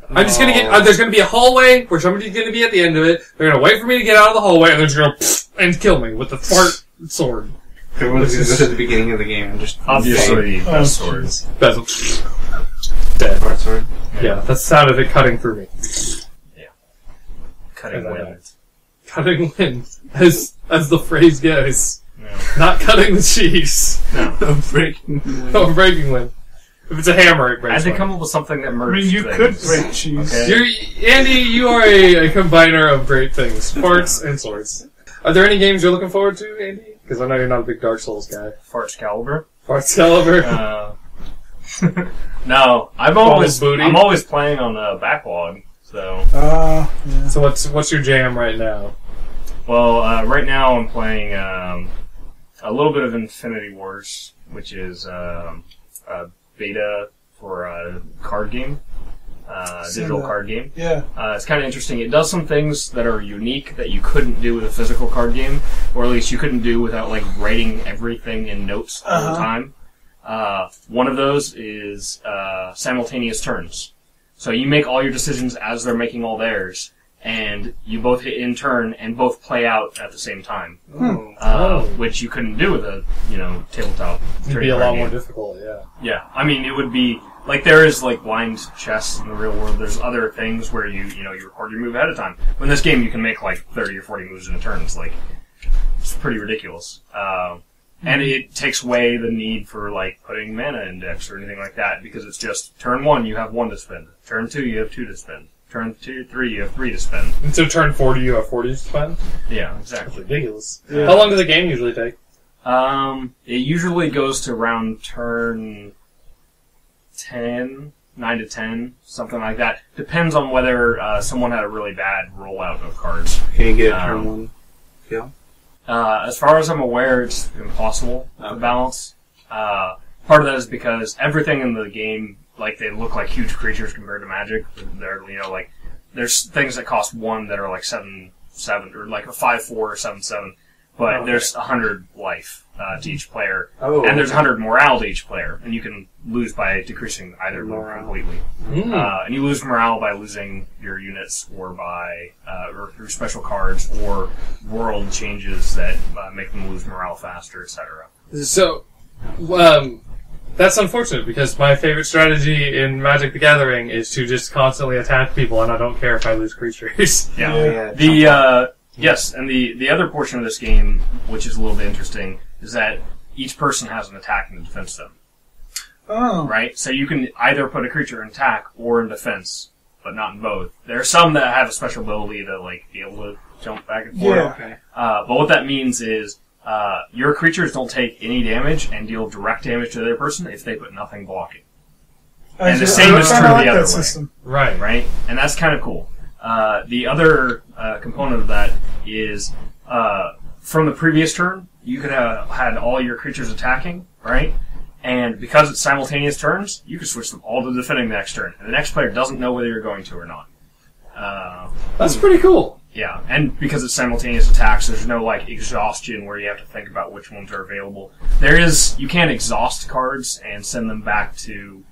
[SPEAKER 1] I'm just gonna get. There's gonna be a hallway where somebody's gonna be at the end of it. They're gonna wait for me to get out of the hallway, and they're just gonna and kill me with the fart sword.
[SPEAKER 4] Everyone's gonna go to the beginning of the game and just
[SPEAKER 3] obviously best swords.
[SPEAKER 1] Dead.
[SPEAKER 4] Broadsword.
[SPEAKER 1] Yeah, that's the sound of it cutting through me.
[SPEAKER 3] Cutting wind.
[SPEAKER 1] Cutting wind, as the phrase goes.
[SPEAKER 3] Yeah.
[SPEAKER 1] Not cutting the cheese.
[SPEAKER 3] No.
[SPEAKER 4] Breaking.
[SPEAKER 1] No, breaking wind. If it's a hammer, it
[SPEAKER 3] I
[SPEAKER 1] breaks
[SPEAKER 3] had to
[SPEAKER 1] wind.
[SPEAKER 3] come up with something that
[SPEAKER 2] I
[SPEAKER 3] merged
[SPEAKER 2] mean, you
[SPEAKER 3] things.
[SPEAKER 2] could break cheese.
[SPEAKER 3] Okay.
[SPEAKER 1] Andy, you are a combiner of great things. Farts and swords. Are there any games you're looking forward to, Andy? Because I know you're not a big Dark Souls guy.
[SPEAKER 3] Farts Caliber.
[SPEAKER 1] Farts Caliber.
[SPEAKER 3] No, I'm always playing on the backlog. So,
[SPEAKER 2] Yeah.
[SPEAKER 1] So what's your jam right now?
[SPEAKER 3] well, right now I'm playing a little bit of Infinity Wars, which is a beta for a card game, digital card game.
[SPEAKER 2] Yeah.
[SPEAKER 3] It's kind of interesting. It does some things that are unique that you couldn't do with a physical card game, or at least you couldn't do without like writing everything in notes all the time. One of those is simultaneous turns. So you make all your decisions as they're making all theirs, and you both hit in turn and both play out at the same time. Which you couldn't do with a tabletop.
[SPEAKER 1] It'd be a lot more difficult, yeah.
[SPEAKER 3] Yeah, I mean, it would be like there is like blind chess in the real world. There's other things where you record your move ahead of time. But in this game, you can make like 30 or 40 moves in a turn. It's like it's pretty ridiculous. And it takes away the need for like putting mana index or anything like that, because it's just turn 1 you have 1 to spend, turn 2 you have 2 to spend, turn 3 you have 3 to spend.
[SPEAKER 1] And so turn 40 you have 40 to spend?
[SPEAKER 3] Yeah,
[SPEAKER 1] That's
[SPEAKER 3] exactly.
[SPEAKER 1] ridiculous.
[SPEAKER 2] Yeah.
[SPEAKER 1] How long does the game usually take?
[SPEAKER 3] It usually goes to around turn 10, 9 to 10, something like that. Depends on whether someone had a really bad rollout of cards.
[SPEAKER 4] Can you get a turn 1 kill?
[SPEAKER 3] As far as I'm aware, it's impossible to balance. Part of that is because everything in the game, like, they look like huge creatures compared to Magic. They're, like, there's things that cost 1 that are like 7/7, or like a 5/4 or 7/7. But there's 100 life to each player, and there's 100 morale to each player, and you can lose by decreasing either of them completely. And you lose morale by losing your units, or by or through special cards, or world changes that make them lose morale faster, etc.
[SPEAKER 1] So, that's unfortunate, because my favorite strategy in Magic the Gathering is to just constantly attack people, and I don't care if I lose creatures.
[SPEAKER 3] Yeah. Yes, and the other portion of this game, which is a little bit interesting, is that each person has an attack and a defense zone.
[SPEAKER 2] Oh.
[SPEAKER 3] Right? So you can either put a creature in attack or in defense, but not in both. There are some that have a special ability to like be able to jump back and forth.
[SPEAKER 2] Yeah.
[SPEAKER 4] Okay.
[SPEAKER 3] But what that means is your creatures don't take any damage and deal direct damage to the other person if they put nothing blocking. And the same is true the other way.
[SPEAKER 2] System.
[SPEAKER 1] Right.
[SPEAKER 3] Right? And that's kind of cool. The other component of that is from the previous turn, you could have had all your creatures attacking, right? And because it's simultaneous turns, you can switch them all to defending the next turn. And the next player doesn't know whether you're going to or not.
[SPEAKER 1] That's pretty cool.
[SPEAKER 3] Yeah, and because it's simultaneous attacks, there's no like exhaustion where you have to think about which ones are available. You can exhaust cards and send them back to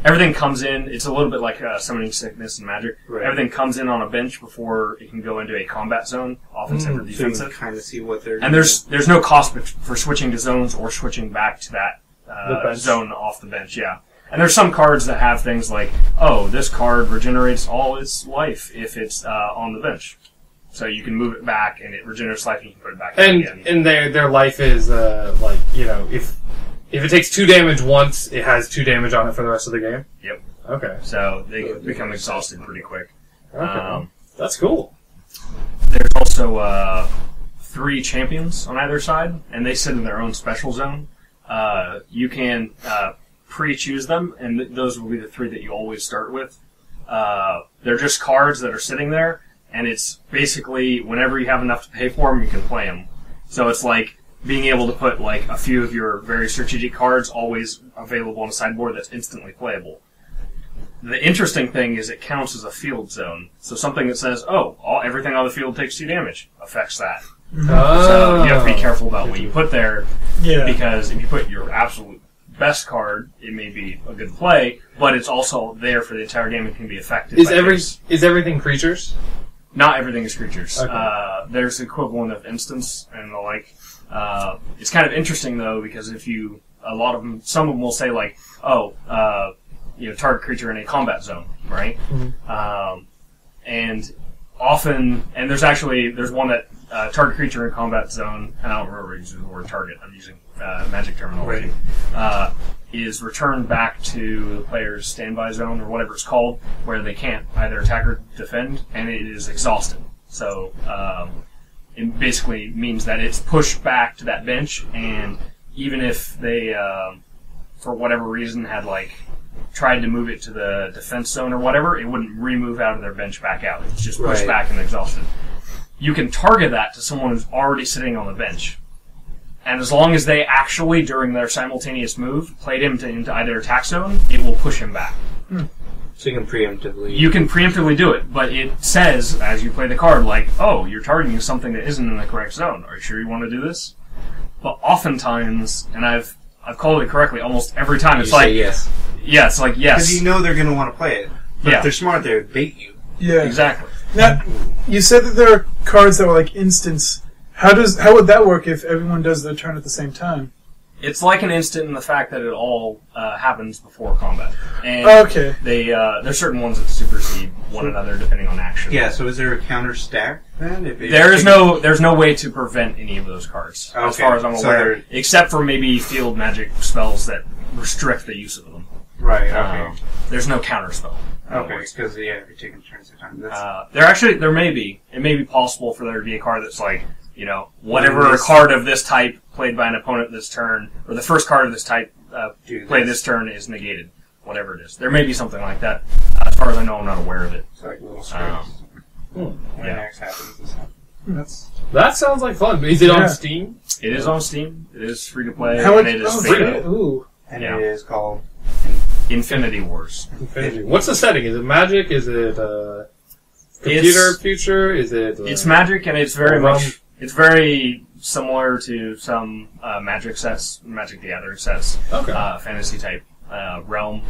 [SPEAKER 3] everything comes in. It's a little bit like summoning sickness and Magic.
[SPEAKER 1] Right.
[SPEAKER 3] Everything comes in on a bench before it can go into a combat zone, offensive or
[SPEAKER 4] So you
[SPEAKER 3] defensive.
[SPEAKER 4] can kind of see what they're doing.
[SPEAKER 3] And there's no cost for switching to zones or switching back to that
[SPEAKER 1] The bench.
[SPEAKER 3] zone off the bench. Yeah. And there's some cards that have things like, oh, this card regenerates all its life if it's on the bench. So you can move it back and it regenerates life and you can put it back in again.
[SPEAKER 1] And their life is if it takes 2 damage once, it has 2 damage on it for the rest of the game.
[SPEAKER 3] Yep.
[SPEAKER 1] Okay.
[SPEAKER 3] So they become exhausted pretty quick.
[SPEAKER 1] Okay. That's cool.
[SPEAKER 3] There's also 3 champions on either side, and they sit in their own special zone. You can pre-choose them, and those will be the 3 that you always start with. They're just cards that are sitting there, and it's basically whenever you have enough to pay for them, you can play them. So it's like being able to put like a few of your very strategic cards always available on a sideboard that's instantly playable. The interesting thing is it counts as a field zone. So something that says, everything on the field takes 2 damage affects that. So you have to be careful about what you put there, because if you put your absolute best card, it may be a good play, but it's also there for the entire game and can be affected.
[SPEAKER 1] Is everything creatures?
[SPEAKER 3] Not everything is creatures.
[SPEAKER 1] Okay.
[SPEAKER 3] There's the equivalent of instance and the like. It's kind of interesting though, because some of them will say like, target creature in a combat zone, right?
[SPEAKER 1] Mm-hmm.
[SPEAKER 3] And often, and there's one that target creature in combat zone, and I don't remember using the word target, I'm using magic terminology, is returned back to the player's standby zone, or whatever it's called, where they can't either attack or defend, and it is exhausted. So it basically means that it's pushed back to that bench, and even if they, for whatever reason, had tried to move it to the defense zone or whatever, it wouldn't remove out of their bench back out. It's just pushed back and exhausted. You can target that to someone who's already sitting on the bench. And as long as they actually, during their simultaneous move, played him into either attack zone, it will push him back.
[SPEAKER 5] So you can preemptively...
[SPEAKER 3] You can preemptively do it, but it says, as you play the card, oh, you're targeting something that isn't in the correct zone. Are you sure you want to do this? But oftentimes, and I've called it correctly almost every time, it's
[SPEAKER 5] say yes.
[SPEAKER 3] Yeah, it's yes.
[SPEAKER 4] Because you know they're going to want to play it. But if they're smart, they would bait you.
[SPEAKER 2] Yeah.
[SPEAKER 3] Exactly.
[SPEAKER 2] Now, you said that there are cards that were instants. How would that work if everyone does their turn at the same time?
[SPEAKER 3] It's like an instant in the fact that it all happens before combat. And
[SPEAKER 2] okay.
[SPEAKER 3] There's certain ones that supersede one another depending on action.
[SPEAKER 4] Yeah, so is there a counter stack then?
[SPEAKER 3] There's no way to prevent any of those cards, as far as I'm aware, except for maybe field magic spells that restrict the use of them.
[SPEAKER 4] Right, okay.
[SPEAKER 3] There's no counter spell.
[SPEAKER 4] Okay, because you're taking turns at a time.
[SPEAKER 3] There may be. It may be possible for there to be a card that's whatever card of this type played by an opponent this turn, or the first card of this type played this turn is negated. Whatever it is. There may be something like that. As far as I know, I'm not aware of it.
[SPEAKER 4] It's like little strings. When X happens, this happens.
[SPEAKER 1] That sounds like fun. Is it on Steam?
[SPEAKER 3] It is on Steam. It is free to play.
[SPEAKER 2] How much?
[SPEAKER 3] And it is
[SPEAKER 1] free.
[SPEAKER 3] beta.
[SPEAKER 1] Ooh.
[SPEAKER 4] And it is called
[SPEAKER 3] Infinity Wars.
[SPEAKER 1] What's the setting? Is it magic? Is it computer future? Is it?
[SPEAKER 3] It's magic, and it's very much. It's very similar to some Magic sets, Magic the Gathering sets, fantasy type realm.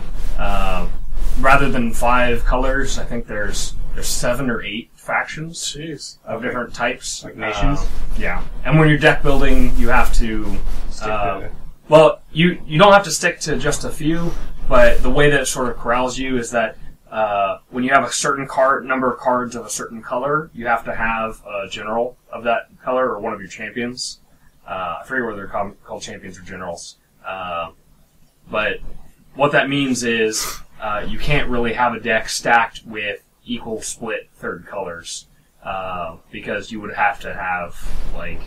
[SPEAKER 3] Rather than 5 colors, I think there's 7 or 8 factions of different types,
[SPEAKER 4] like nations.
[SPEAKER 3] Yeah, and when you're deck building, you have to. Well, you don't have to stick to just a few, but the way that it sort of corrals you is that when you have a certain number of cards of a certain color, you have to have a general of that color or one of your champions. I forget whether they're called champions or generals. But what that means is you can't really have a deck stacked with equal split third colors because you would have to have, I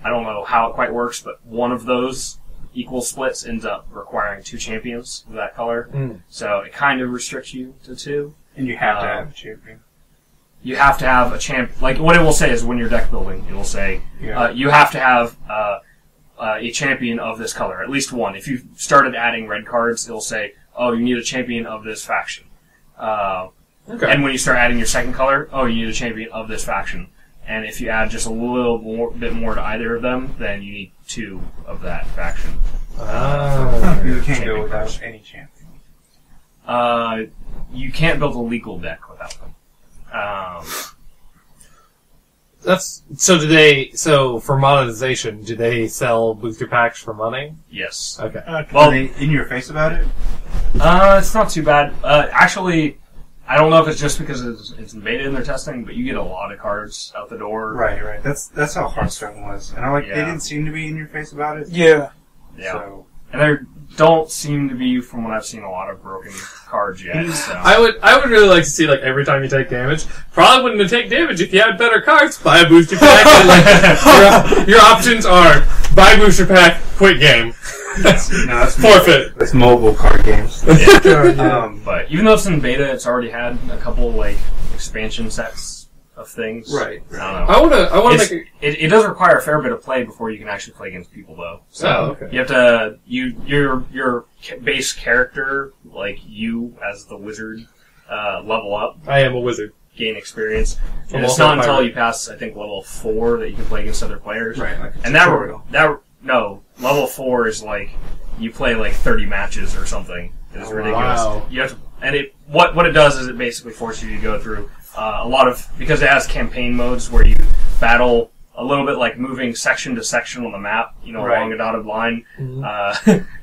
[SPEAKER 3] don't know how it quite works, but one of those equal splits ends up requiring 2 champions of that color. So it kind of restricts you to 2.
[SPEAKER 4] And you have to have a champion.
[SPEAKER 3] You have to have a champ. What it will say is when you're deck building, it will say you have to have a champion of this color, at least one. If you started adding red cards, it'll say, oh, you need a champion of this faction. And when you start adding your second color, oh, you need a champion of this faction. And if you add just a little bit more to either of them, then you need 2 of that faction.
[SPEAKER 4] You can't go without any champion.
[SPEAKER 3] You can't build a legal deck without them.
[SPEAKER 1] So for monetization, do they sell booster packs for money?
[SPEAKER 3] Yes.
[SPEAKER 1] Okay.
[SPEAKER 4] Well, are they in your face about it?
[SPEAKER 3] It's not too bad. Actually, I don't know if it's just because it's in beta and they're testing, but you get a lot of cards out the door.
[SPEAKER 4] Right. That's how Hearthstone was, and they didn't seem to be in your face about it.
[SPEAKER 2] Yeah.
[SPEAKER 4] So.
[SPEAKER 3] And there don't seem to be, from what I've seen, a lot of broken cards yet. So.
[SPEAKER 1] I would really like to see every time you take damage. Probably wouldn't take damage if you had better cards. Buy a booster pack. your options are buy booster pack, quit game.
[SPEAKER 4] That's
[SPEAKER 1] forfeit.
[SPEAKER 4] That's mobile card games.
[SPEAKER 3] But even though it's in beta, it's already had a couple expansion sets of things.
[SPEAKER 4] Right.
[SPEAKER 3] I don't know.
[SPEAKER 1] I want to make
[SPEAKER 3] it does require a fair bit of play before you can actually play against people, though. So you have to your base character, you as the wizard, level up.
[SPEAKER 1] I am a wizard.
[SPEAKER 3] Gain experience. And it's not until you pass, I think, level 4 that you can play against other players.
[SPEAKER 4] Right.
[SPEAKER 3] And level 4 is you play 30 matches or something. It's ridiculous.
[SPEAKER 1] Wow.
[SPEAKER 3] You have to, and what it does is it basically forces you to go through a lot of, because it has campaign modes where you battle a little bit like moving section to section on the map,
[SPEAKER 1] Right.
[SPEAKER 3] along a dotted line,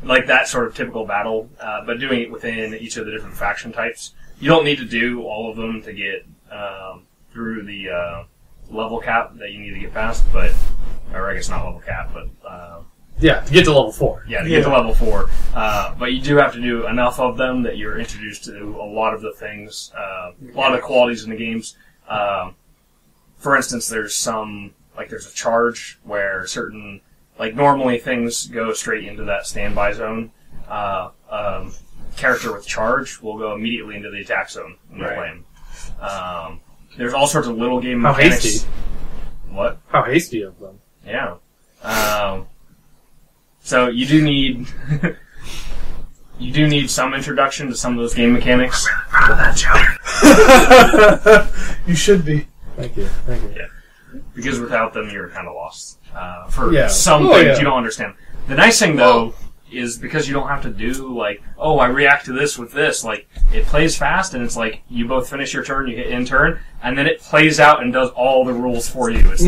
[SPEAKER 3] like that sort of typical battle, but doing it within each of the different faction types. You don't need to do all of them to get through the level cap that you need to get past, or I guess not level cap, but
[SPEAKER 1] Yeah, to get to level 4.
[SPEAKER 3] to get to level 4. But you do have to do enough of them that you're introduced to a lot of the things, a lot of the qualities in the games. For instance, there's a charge where certain, normally things go straight into that standby zone. Character with charge will go immediately into the attack zone when you're playing. There's all sorts of little game
[SPEAKER 1] How
[SPEAKER 3] mechanics.
[SPEAKER 1] hasty.
[SPEAKER 3] What?
[SPEAKER 1] How hasty of them.
[SPEAKER 3] Yeah. So you do need some introduction to some of those game mechanics.
[SPEAKER 2] You should be.
[SPEAKER 1] Thank you.
[SPEAKER 3] Yeah. Because without them, you're kind of lost. For
[SPEAKER 1] Yeah.
[SPEAKER 3] some
[SPEAKER 1] Oh,
[SPEAKER 3] things
[SPEAKER 1] yeah.
[SPEAKER 3] you don't understand. The nice thing, though, is because you don't have to do, I react to this with this. It plays fast, and it's you both finish your turn, you hit end turn, and then it plays out and does all the rules for you. It's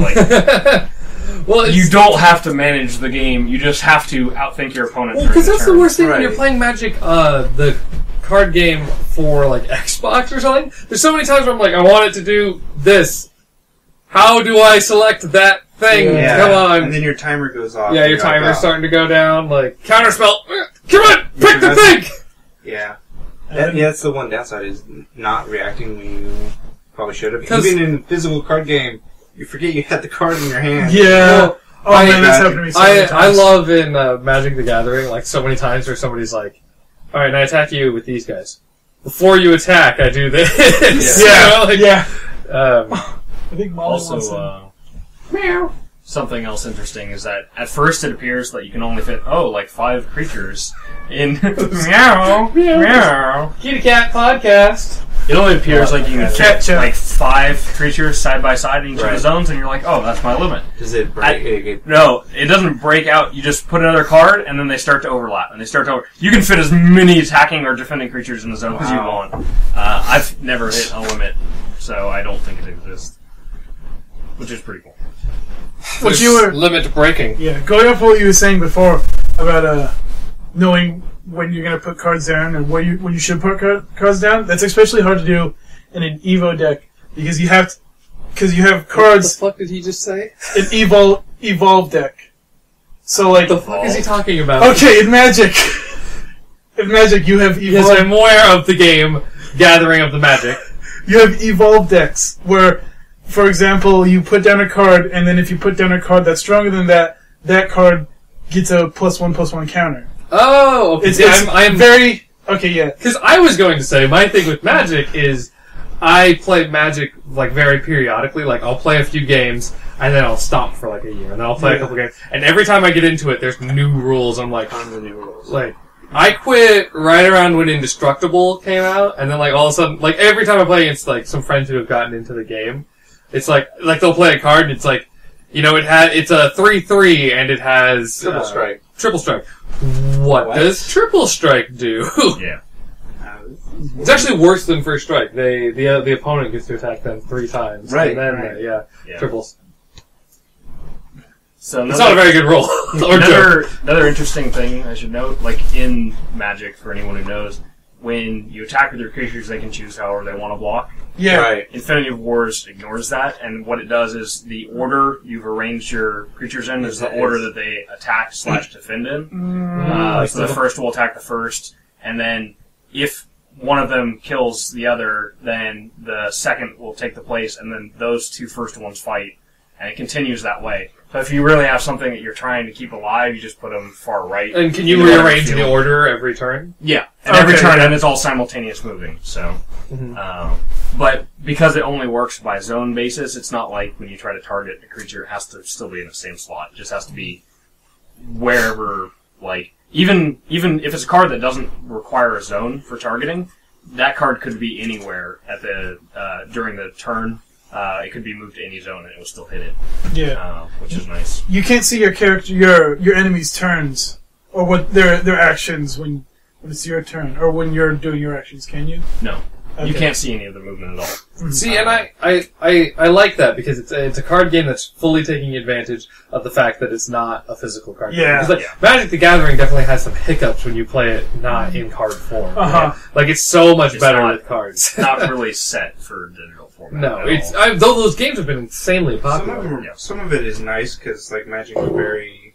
[SPEAKER 1] Well,
[SPEAKER 3] you don't have to manage the game, you just have to outthink your opponent.
[SPEAKER 1] because that's the worst thing when
[SPEAKER 4] Right.
[SPEAKER 1] you're playing Magic, the card game for Xbox or something. There's so many times where I'm I want it to do this. How do I select that thing?
[SPEAKER 4] Yeah.
[SPEAKER 1] Come on.
[SPEAKER 4] And then your timer goes off.
[SPEAKER 1] Yeah,
[SPEAKER 4] and
[SPEAKER 1] your
[SPEAKER 4] you're like,
[SPEAKER 1] timer's
[SPEAKER 4] "Oh."
[SPEAKER 1] starting to go down. Counterspell. Come on, pick the thing.
[SPEAKER 4] Yeah. That's the one downside is not reacting when you probably should have.
[SPEAKER 1] 'Cause-
[SPEAKER 4] Even in a physical card game, you forget you had the card in your hand.
[SPEAKER 2] Yeah.
[SPEAKER 1] Well,
[SPEAKER 2] Man, that's happened to me so many
[SPEAKER 1] I
[SPEAKER 2] times.
[SPEAKER 1] love in Magic the Gathering, so many times where somebody's all right, and I attack you with these guys. Before you attack, I do this.
[SPEAKER 2] Yeah.
[SPEAKER 1] Yeah.
[SPEAKER 2] I think Molly wants
[SPEAKER 3] Also,
[SPEAKER 2] to.
[SPEAKER 3] something else interesting is that at first it appears that you can only fit 5 creatures in meow meow.
[SPEAKER 1] Kitty Cat Podcast.
[SPEAKER 3] It only appears like you can
[SPEAKER 2] Cat
[SPEAKER 3] fit 5 creatures side by side in each of the
[SPEAKER 4] Right.
[SPEAKER 3] zones, and you're oh, that's my limit.
[SPEAKER 4] Does it break?
[SPEAKER 3] No, it doesn't break out. You just put another card, and then they start to overlap, and they start to. You can fit as many attacking or defending creatures in the zone as you
[SPEAKER 4] Wow.
[SPEAKER 3] want. I've never hit a limit, so I don't think it exists, which is pretty cool.
[SPEAKER 2] What you were
[SPEAKER 1] limit breaking.
[SPEAKER 2] Yeah, going off what you were saying before about knowing when you're going to put cards down and when you should put cards down, that's especially hard to do in an Evo deck because you have cards.
[SPEAKER 1] What the fuck did he just say?
[SPEAKER 2] An evolve deck. So
[SPEAKER 1] What the fuck is he talking about?
[SPEAKER 2] okay, in Magic, you have
[SPEAKER 1] Yes,
[SPEAKER 2] evolve.
[SPEAKER 1] I'm aware of the game Gathering of the Magic.
[SPEAKER 2] You have evolve decks where, for example, you put down a card, and then if you put down a card that's stronger than that, that card gets a +1/+1 counter.
[SPEAKER 1] Oh, okay.
[SPEAKER 2] It's
[SPEAKER 1] I'm
[SPEAKER 2] very okay. Yeah,
[SPEAKER 1] because I was going to say my thing with Magic is I play Magic very periodically. I'll play a few games and then I'll stop for a year, and then I'll play a couple games. And every time I get into it, there's new rules. I'm
[SPEAKER 4] Tons of new rules.
[SPEAKER 1] I quit right around when Indestructible came out, and then all of a sudden, every time I play against some friends who have gotten into the game, it's like they'll play a card and it's it's a 3/3 and it has
[SPEAKER 4] Triple strike.
[SPEAKER 1] Triple strike. What does triple strike do?
[SPEAKER 3] Yeah.
[SPEAKER 1] It's actually worse than first strike. The opponent gets to attack them 3 times.
[SPEAKER 4] Right,
[SPEAKER 1] And then,
[SPEAKER 4] right.
[SPEAKER 3] Yeah.
[SPEAKER 1] triples.
[SPEAKER 3] So
[SPEAKER 1] It's not a very good roll. or joke.
[SPEAKER 3] another interesting thing I should note, in Magic, for anyone who knows, when you attack with your creatures, they can choose however they want to block.
[SPEAKER 2] yeah.
[SPEAKER 4] Right.
[SPEAKER 3] Infinity of Wars ignores that, and what it does is the order you've arranged your creatures in is the order that they attack / defend in. So the first will attack the first, and then if one of them kills the other, then the second will take the place, and then those 2 first ones fight, and it continues that way. So if you really have something that you're trying to keep alive, you just put them far right.
[SPEAKER 1] And can you
[SPEAKER 3] in the
[SPEAKER 1] rearrange the
[SPEAKER 3] field.
[SPEAKER 1] order every turn?
[SPEAKER 3] Yeah, and every
[SPEAKER 2] Okay,
[SPEAKER 3] turn,
[SPEAKER 2] yeah.
[SPEAKER 3] and it's all simultaneous moving. So, but because it only works by zone basis, it's not like when you try to target a creature, it has to still be in the same slot. It just has to be wherever. Even if it's a card that doesn't require a zone for targeting, that card could be anywhere at the during the turn. It could be moved to any zone, and it will still hit it.
[SPEAKER 2] Yeah.
[SPEAKER 3] Which is nice.
[SPEAKER 2] You can't see your character, your enemy's turns, or what their actions when it's your turn, or when you're doing your actions. Can you?
[SPEAKER 3] No. You can't see any of the movement at all.
[SPEAKER 1] See, and I like that because it's a card game that's fully taking advantage of the fact that it's not a physical card game.
[SPEAKER 2] Yeah.
[SPEAKER 1] Because Magic the Gathering definitely has some hiccups when you play it not in card form.
[SPEAKER 2] Uh-huh.
[SPEAKER 1] Like it's so much
[SPEAKER 3] It's
[SPEAKER 1] better
[SPEAKER 3] not-
[SPEAKER 1] with cards.
[SPEAKER 3] It's not really set for digital format.
[SPEAKER 1] No,
[SPEAKER 3] at
[SPEAKER 1] it's
[SPEAKER 3] all.
[SPEAKER 1] though those games have been insanely
[SPEAKER 4] Some of,
[SPEAKER 1] popular.
[SPEAKER 4] them some of it is nice because like Magic is very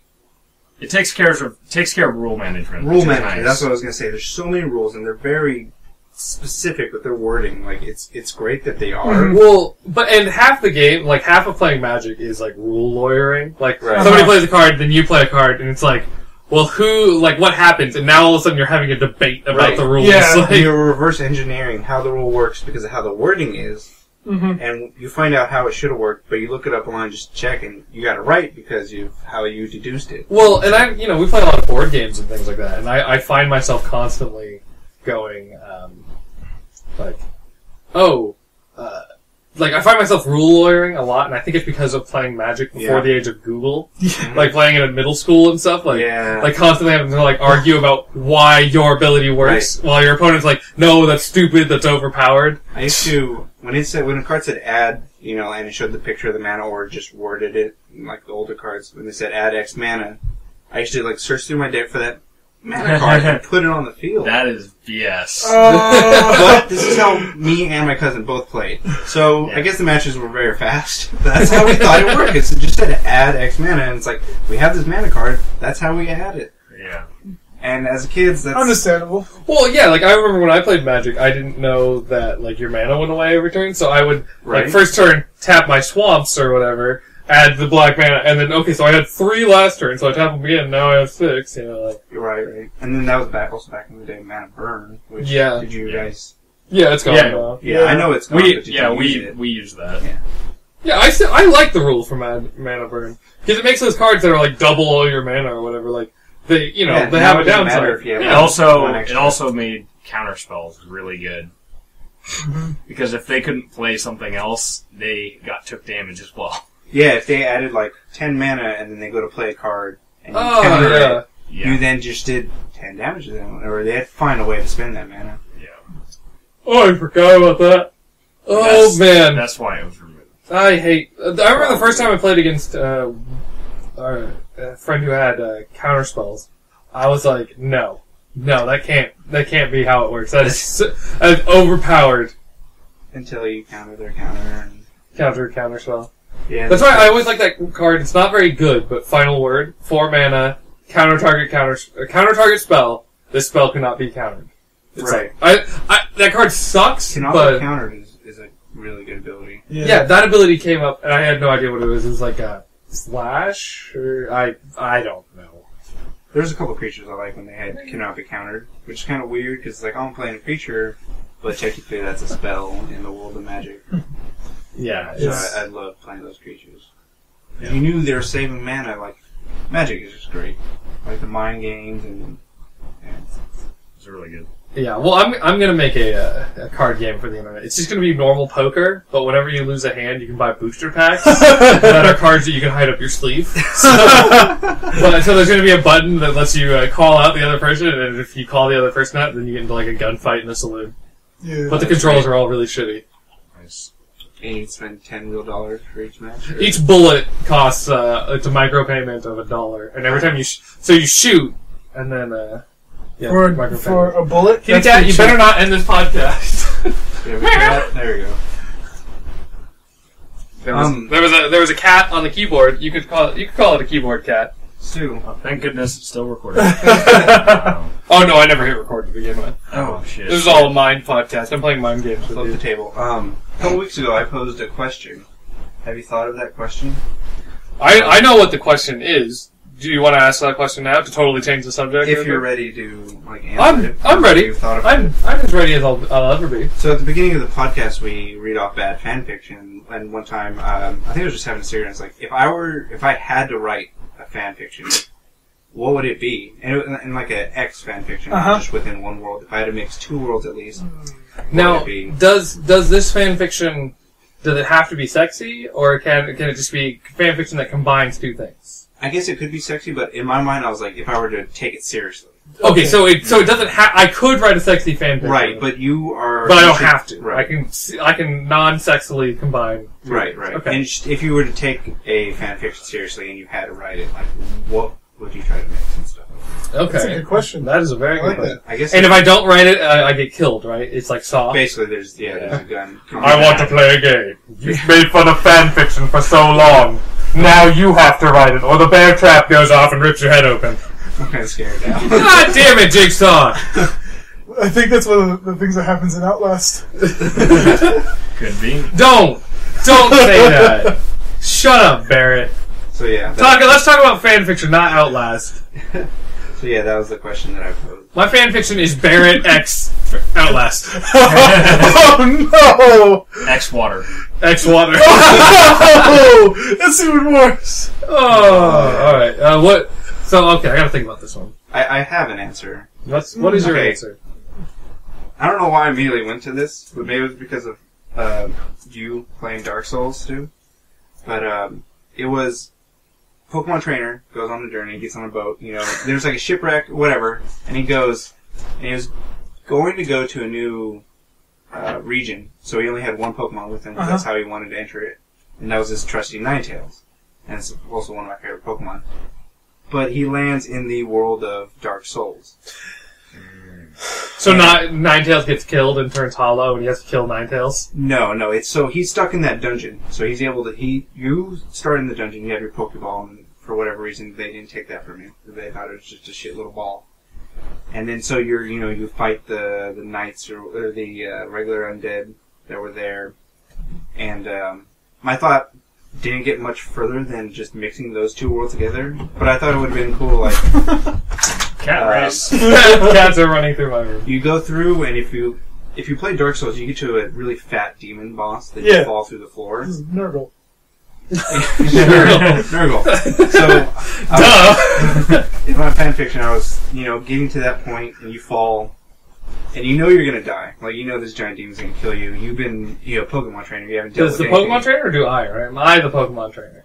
[SPEAKER 3] It takes care of rule management.
[SPEAKER 4] rule
[SPEAKER 3] which is
[SPEAKER 4] management.
[SPEAKER 3] nice.
[SPEAKER 4] That's what I was gonna say. There's so many rules and they're very specific with their wording. Like it's great that they are.
[SPEAKER 1] Well, and half the game, like half of playing Magic is like rule lawyering. Like
[SPEAKER 4] Right.
[SPEAKER 1] somebody plays a card, then you play a card, and it's like, well, what happens? And now all of a sudden you're having a debate about
[SPEAKER 4] Right.
[SPEAKER 1] the rules.
[SPEAKER 2] Yeah.
[SPEAKER 1] Like,
[SPEAKER 4] You're reverse engineering how the rule works because of how the wording is.
[SPEAKER 2] Mm-hmm.
[SPEAKER 4] And you find out how it should have worked, but you look it up online just to check, and you got it right because of how you deduced it.
[SPEAKER 1] well, and we play a lot of board games and things like that, and I find myself constantly going, I find myself rule lawyering a lot, and I think it's because of playing Magic before
[SPEAKER 4] Yeah.
[SPEAKER 1] the age of Google, like playing it in middle school and stuff, like constantly having to like argue about why your ability works, while your opponent's like, no, that's stupid, that's overpowered.
[SPEAKER 4] I used to when a card said add, and it showed the picture of the mana or just worded it like the older cards when they said add X mana, I used to like search through my deck for that mana card and put it on the field.
[SPEAKER 3] That is BS.
[SPEAKER 4] But this is how me and my cousin both played. So
[SPEAKER 3] Yeah.
[SPEAKER 4] I guess the matches were very fast. That's how we thought it worked. It just said add X mana, and it's like we have this mana card. That's how we add it.
[SPEAKER 3] Yeah.
[SPEAKER 4] And as kids, that's
[SPEAKER 2] Understandable.
[SPEAKER 1] Well, yeah, like I remember when I played Magic, I didn't know that like your mana went away every turn, so I would
[SPEAKER 4] Right.
[SPEAKER 1] like first turn tap my swamps or whatever, add the black mana, and then so I had 3 last turn, so I tap them again. Now I have 6. Like
[SPEAKER 4] right. And then that was also back in the day, mana burn. Which
[SPEAKER 1] Yeah.
[SPEAKER 4] did you guys?
[SPEAKER 1] yeah, it's gone
[SPEAKER 3] Yeah.
[SPEAKER 1] now.
[SPEAKER 4] Yeah, I know it's gone. but you don't use it.
[SPEAKER 3] We use that.
[SPEAKER 1] Yeah, I like the rule for mana burn because it makes those cards that are like double all your mana or whatever. Like they
[SPEAKER 4] Yeah,
[SPEAKER 1] they
[SPEAKER 4] now
[SPEAKER 1] have
[SPEAKER 4] it
[SPEAKER 1] a
[SPEAKER 4] doesn't matter
[SPEAKER 1] downside.
[SPEAKER 4] if you have
[SPEAKER 3] It
[SPEAKER 4] one
[SPEAKER 3] also
[SPEAKER 4] extra.
[SPEAKER 3] made counter spells really good. Because if they couldn't play something else, they took damage as well.
[SPEAKER 4] Yeah, if they added like 10 mana and then they go to play a card and you
[SPEAKER 1] Oh
[SPEAKER 4] counter
[SPEAKER 1] yeah.
[SPEAKER 4] it,
[SPEAKER 3] Yeah.
[SPEAKER 4] you then just did 10 damage to them, or they had to find a way to spend that mana.
[SPEAKER 1] Oh, I forgot about that. Oh man,
[SPEAKER 3] That's why it was removed.
[SPEAKER 1] I remember the first time I played against a friend who had counter spells. I was like, no, that can't be how it works. That's overpowered
[SPEAKER 4] Until you counter their counter. And,
[SPEAKER 1] counter spell.
[SPEAKER 4] yeah,
[SPEAKER 1] That's why I always like that card. It's not very good, but final word, 4 mana, counter target spell. This spell cannot be countered. It's
[SPEAKER 4] Right.
[SPEAKER 1] like, that card sucks,
[SPEAKER 4] Cannot be
[SPEAKER 1] but
[SPEAKER 4] countered is a really good ability.
[SPEAKER 1] yeah, that ability came up, and I had no idea what it was. It was like a slash, or I don't know.
[SPEAKER 4] There's a couple creatures I like when they cannot be countered, which is kind of weird because like I'm playing a creature, but technically that's a spell in the world of Magic.
[SPEAKER 1] Yeah,
[SPEAKER 4] So
[SPEAKER 1] it's,
[SPEAKER 4] I love playing those creatures.
[SPEAKER 3] Yeah.
[SPEAKER 4] If you knew they were saving mana, like Magic is just great. Like the mind games and
[SPEAKER 3] It's really good.
[SPEAKER 1] yeah. Well, I'm gonna make a card game for the internet. It's just gonna be normal poker, but whenever you lose a hand, you can buy booster packs that are cards that you can hide up your sleeve. So there's gonna be a button that lets you call out the other person, and if you call the other person out, then you get into like a gunfight in a saloon.
[SPEAKER 2] Yeah.
[SPEAKER 1] But the controls are all really shitty.
[SPEAKER 3] Nice.
[SPEAKER 4] and you spend $10 real for each match. Or?
[SPEAKER 1] Each bullet costs it's a micropayment of $1, and every time you you shoot, and then yeah,
[SPEAKER 2] for
[SPEAKER 1] micropayment.
[SPEAKER 2] a bullet?
[SPEAKER 1] Kitty
[SPEAKER 2] That's
[SPEAKER 1] cat,
[SPEAKER 2] pretty
[SPEAKER 1] you
[SPEAKER 2] cheap.
[SPEAKER 1] better not end this podcast.
[SPEAKER 4] There you go.
[SPEAKER 1] There was a cat on the keyboard. You could call it a keyboard cat.
[SPEAKER 4] Stu.
[SPEAKER 3] Oh, thank goodness it's still recording. Wow.
[SPEAKER 1] Oh no, I never hit record to begin with.
[SPEAKER 3] Oh shit.
[SPEAKER 1] This is all a mind podcast. I'm playing mind games with
[SPEAKER 4] Flip the
[SPEAKER 1] you.
[SPEAKER 4] table. A couple weeks ago, I posed a question. Have you thought of that question?
[SPEAKER 1] I know what the question is. Do you want to ask that question now to totally change the subject?
[SPEAKER 4] If you're ready to answer it.
[SPEAKER 1] I'm ready.
[SPEAKER 4] You've thought about it.
[SPEAKER 1] I'm as ready as I'll ever be.
[SPEAKER 4] So at the beginning of the podcast, we read off bad fan fiction, and one time, I think I was just having a serious, like, if I had to write a fan fiction, what would it be? And like an X fan fiction, not just within one world. If I had to mix 2 worlds at least, what
[SPEAKER 1] Now,
[SPEAKER 4] would it be?
[SPEAKER 1] does this fan fiction, does it have to be sexy, or can it just be fan fiction that combines 2 things?
[SPEAKER 4] I guess it could be sexy, but in my mind, I was like, if I were to take it seriously,
[SPEAKER 1] Okay, so it doesn't have. I could write a sexy fanfiction,
[SPEAKER 4] Right, but you are.
[SPEAKER 1] but I don't have to.
[SPEAKER 4] Right.
[SPEAKER 1] I can non-sexily combine.
[SPEAKER 4] Right.
[SPEAKER 1] Okay.
[SPEAKER 4] And if you were to take a fanfiction seriously and you had to write it, like, what would you try to mix and stuff?
[SPEAKER 1] Okay,
[SPEAKER 2] That's a good question.
[SPEAKER 1] That is a very
[SPEAKER 2] I
[SPEAKER 1] good
[SPEAKER 2] like
[SPEAKER 1] question.
[SPEAKER 2] that.
[SPEAKER 4] I guess.
[SPEAKER 1] And if I don't write it, I get killed. Right? It's like Saw.
[SPEAKER 4] basically, there's a gun.
[SPEAKER 1] I want to play a game. You've made fun of fanfiction for so long. Now you have to write it, or the bear trap goes off and rips your head open.
[SPEAKER 4] I'm kind of scared now.
[SPEAKER 1] God damn it, Jigsaw!
[SPEAKER 2] I think that's one of the things that happens in Outlast.
[SPEAKER 3] Could be.
[SPEAKER 1] Don't say that. Shut up, Barrett.
[SPEAKER 4] So yeah.
[SPEAKER 1] Let's talk about fanfiction, not Outlast.
[SPEAKER 4] So yeah, that was the question that I posed.
[SPEAKER 1] My fanfiction is Barrett X Outlast.
[SPEAKER 2] Oh no!
[SPEAKER 3] X water.
[SPEAKER 1] X Water.
[SPEAKER 2] Oh, that's even worse.
[SPEAKER 1] Oh, alright. What? So, okay, I gotta think about this one.
[SPEAKER 4] I have an answer.
[SPEAKER 1] What is your
[SPEAKER 4] Okay.
[SPEAKER 1] answer?
[SPEAKER 4] I don't know why I immediately went to this, but maybe it was because of you playing Dark Souls too. But it was Pokemon trainer goes on a journey, gets on a boat. You know, there's like a shipwreck, whatever, and he was going to go to a new region, so he only had one Pokemon with him. 'Cause That's how he wanted to enter it, and that was his trusty Ninetales, and it's also one of my favorite Pokemon. But he lands in the world of Dark Souls.
[SPEAKER 1] So Ninetales gets killed and turns hollow, and he has to kill Ninetales?
[SPEAKER 4] No, it's so he's stuck in that dungeon. So he's able to you start in the dungeon, you have your Pokeball, and for whatever reason they didn't take that from you. They thought it was just a shit little ball. And then so you fight the knights or the regular undead that were there. And my thought didn't get much further than just mixing those two worlds together. But I thought it would have been cool, like
[SPEAKER 3] Cat race.
[SPEAKER 1] Cats are running through my room.
[SPEAKER 4] you go through, and if you play Dark Souls, you get to a really fat demon boss that
[SPEAKER 2] Yeah.
[SPEAKER 4] you fall through the floor.
[SPEAKER 2] This is Nurgle.
[SPEAKER 4] Nurgle. So, in my fanfiction, I was, getting to that point, and you fall, and you know you're gonna die. Like, you know this giant demon's gonna kill you. You've been, Pokemon trainer. You haven't dealt
[SPEAKER 1] Does
[SPEAKER 4] with
[SPEAKER 1] the
[SPEAKER 4] anything.
[SPEAKER 1] Pokemon trainer or do I, right? Am I the Pokemon trainer?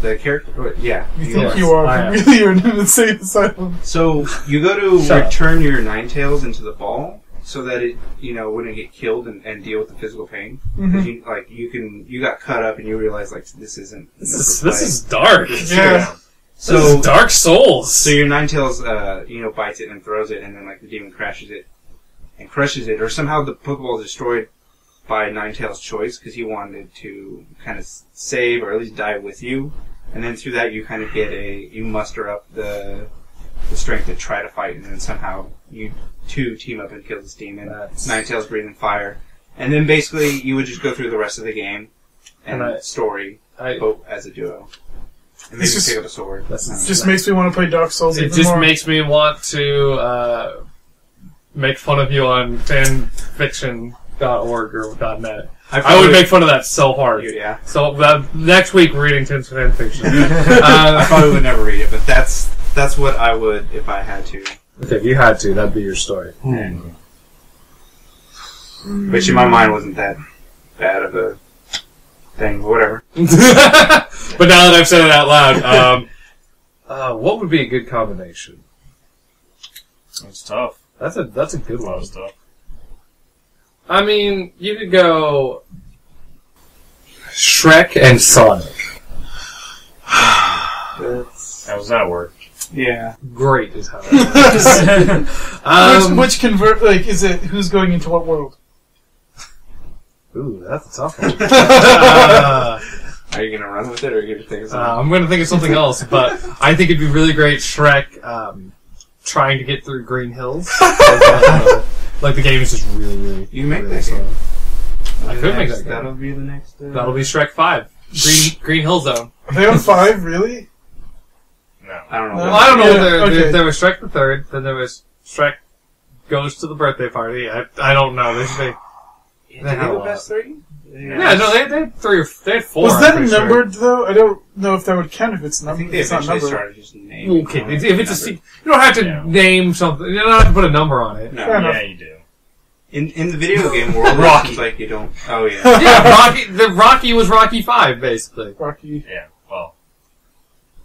[SPEAKER 4] The character, yeah.
[SPEAKER 2] You think you
[SPEAKER 1] I
[SPEAKER 2] are,
[SPEAKER 1] am.
[SPEAKER 2] but really you're in an insane asylum.
[SPEAKER 4] So, you go to
[SPEAKER 1] Shut up.
[SPEAKER 4] return your Ninetales into the ball, so that it, wouldn't get killed and deal with the physical pain. Because you got cut up and you realize, like, this isn't.
[SPEAKER 1] This is dark.
[SPEAKER 2] Yeah.
[SPEAKER 1] This is Dark Souls.
[SPEAKER 4] So your Ninetales, bites it and throws it, and then, like, the demon crashes it and crushes it, or somehow the Pokeball is destroyed by Ninetales' choice, because he wanted to kind of save, or at least die with you, and then through that you kind of get you muster up the strength to try to fight, and then somehow you two team up and kill this demon. Ninetales breathing fire. And then basically you would just go through the rest of the game and story, both as a duo. And maybe pick up a sword.
[SPEAKER 2] Just makes me want to play Dark Souls
[SPEAKER 1] It
[SPEAKER 2] even
[SPEAKER 1] just
[SPEAKER 2] more.
[SPEAKER 1] makes me want to make fun of you on fanfiction.org or .net. I would make fun of that so hard.
[SPEAKER 4] Yeah.
[SPEAKER 1] So next week we're reading Tim's fanfiction.
[SPEAKER 4] I probably would never read it, but that's what I would if I had to.
[SPEAKER 1] Okay, if you had to, that'd be your story.
[SPEAKER 4] But in my mind wasn't that bad of a thing, but whatever.
[SPEAKER 1] But now that I've said it out loud, what would be a good combination?
[SPEAKER 3] That's tough.
[SPEAKER 1] That's a good
[SPEAKER 3] A lot
[SPEAKER 1] one.
[SPEAKER 3] of stuff.
[SPEAKER 1] I mean, you could go Shrek and Sonic.
[SPEAKER 3] How does that work?
[SPEAKER 4] Yeah.
[SPEAKER 1] Great is how it works.
[SPEAKER 2] Which convert, like, is it, who's going into what world?
[SPEAKER 1] Ooh, that's a tough one.
[SPEAKER 4] Are you gonna run with it, or give it things?
[SPEAKER 1] I'm going to think of something else, but I think it'd be really great Shrek trying to get through Green Hills. Like, the game is just really
[SPEAKER 4] You make
[SPEAKER 1] really
[SPEAKER 4] that
[SPEAKER 1] slow.
[SPEAKER 4] game.
[SPEAKER 1] I could make that game.
[SPEAKER 4] That'll be the next.
[SPEAKER 1] That'll be Shrek 5. Green Hill Zone.
[SPEAKER 2] Are they on 5, really?
[SPEAKER 3] No.
[SPEAKER 4] I don't know.
[SPEAKER 1] Well, I don't know.
[SPEAKER 2] Yeah, okay.
[SPEAKER 1] There was Shrek the Third, then there was Shrek goes to the birthday party. I don't know.
[SPEAKER 4] Did they have the best three?
[SPEAKER 1] Yeah, no, they had they had 4.
[SPEAKER 2] Was
[SPEAKER 1] I'm
[SPEAKER 2] that
[SPEAKER 1] pretty sure.
[SPEAKER 2] numbered, though? I don't know if that would count if it's
[SPEAKER 4] I
[SPEAKER 2] numbered.
[SPEAKER 4] think they
[SPEAKER 2] It's not
[SPEAKER 4] eventually
[SPEAKER 2] numbered.
[SPEAKER 4] started just naming.
[SPEAKER 1] Okay, if it's a secret, you don't have to name something. You don't have to put a number on it.
[SPEAKER 4] No.
[SPEAKER 2] Fair enough.
[SPEAKER 3] Yeah, you do.
[SPEAKER 4] In the video game world,
[SPEAKER 3] Rocky.
[SPEAKER 4] it's like you don't. Oh yeah.
[SPEAKER 1] Yeah, Rocky was Rocky 5, basically.
[SPEAKER 2] Rocky.
[SPEAKER 3] Yeah, well.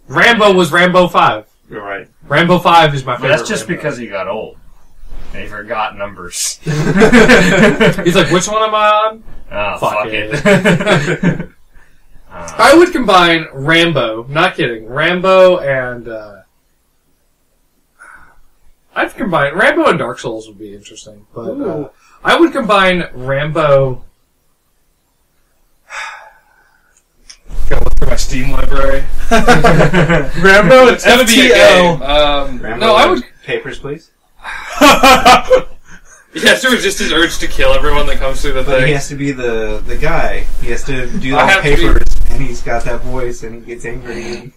[SPEAKER 1] Rambo was Rambo 5.
[SPEAKER 4] You're right.
[SPEAKER 1] Rambo 5 is my
[SPEAKER 3] But
[SPEAKER 1] favorite.
[SPEAKER 3] that's just
[SPEAKER 1] Rambo.
[SPEAKER 3] because he got old. And he forgot numbers.
[SPEAKER 1] He's like, which one am I on?
[SPEAKER 3] Oh,
[SPEAKER 1] Fuck
[SPEAKER 3] fuck
[SPEAKER 1] it.
[SPEAKER 3] it.
[SPEAKER 1] I would combine Rambo, not kidding, Rambo and, I'd combine, Rambo and Dark Souls would be interesting, but, I would combine Rambo, gotta look through my Steam library.
[SPEAKER 2] Rambo,
[SPEAKER 1] It's gonna be a game.
[SPEAKER 4] Rambo
[SPEAKER 1] No, I would,
[SPEAKER 4] Papers, please.
[SPEAKER 1] he has to resist his urge to kill everyone that comes through the
[SPEAKER 4] But
[SPEAKER 1] thing.
[SPEAKER 4] he has to be the guy. He has to do
[SPEAKER 1] I
[SPEAKER 4] all the
[SPEAKER 1] have to be-
[SPEAKER 4] papers, and he's got that voice, and he gets angry.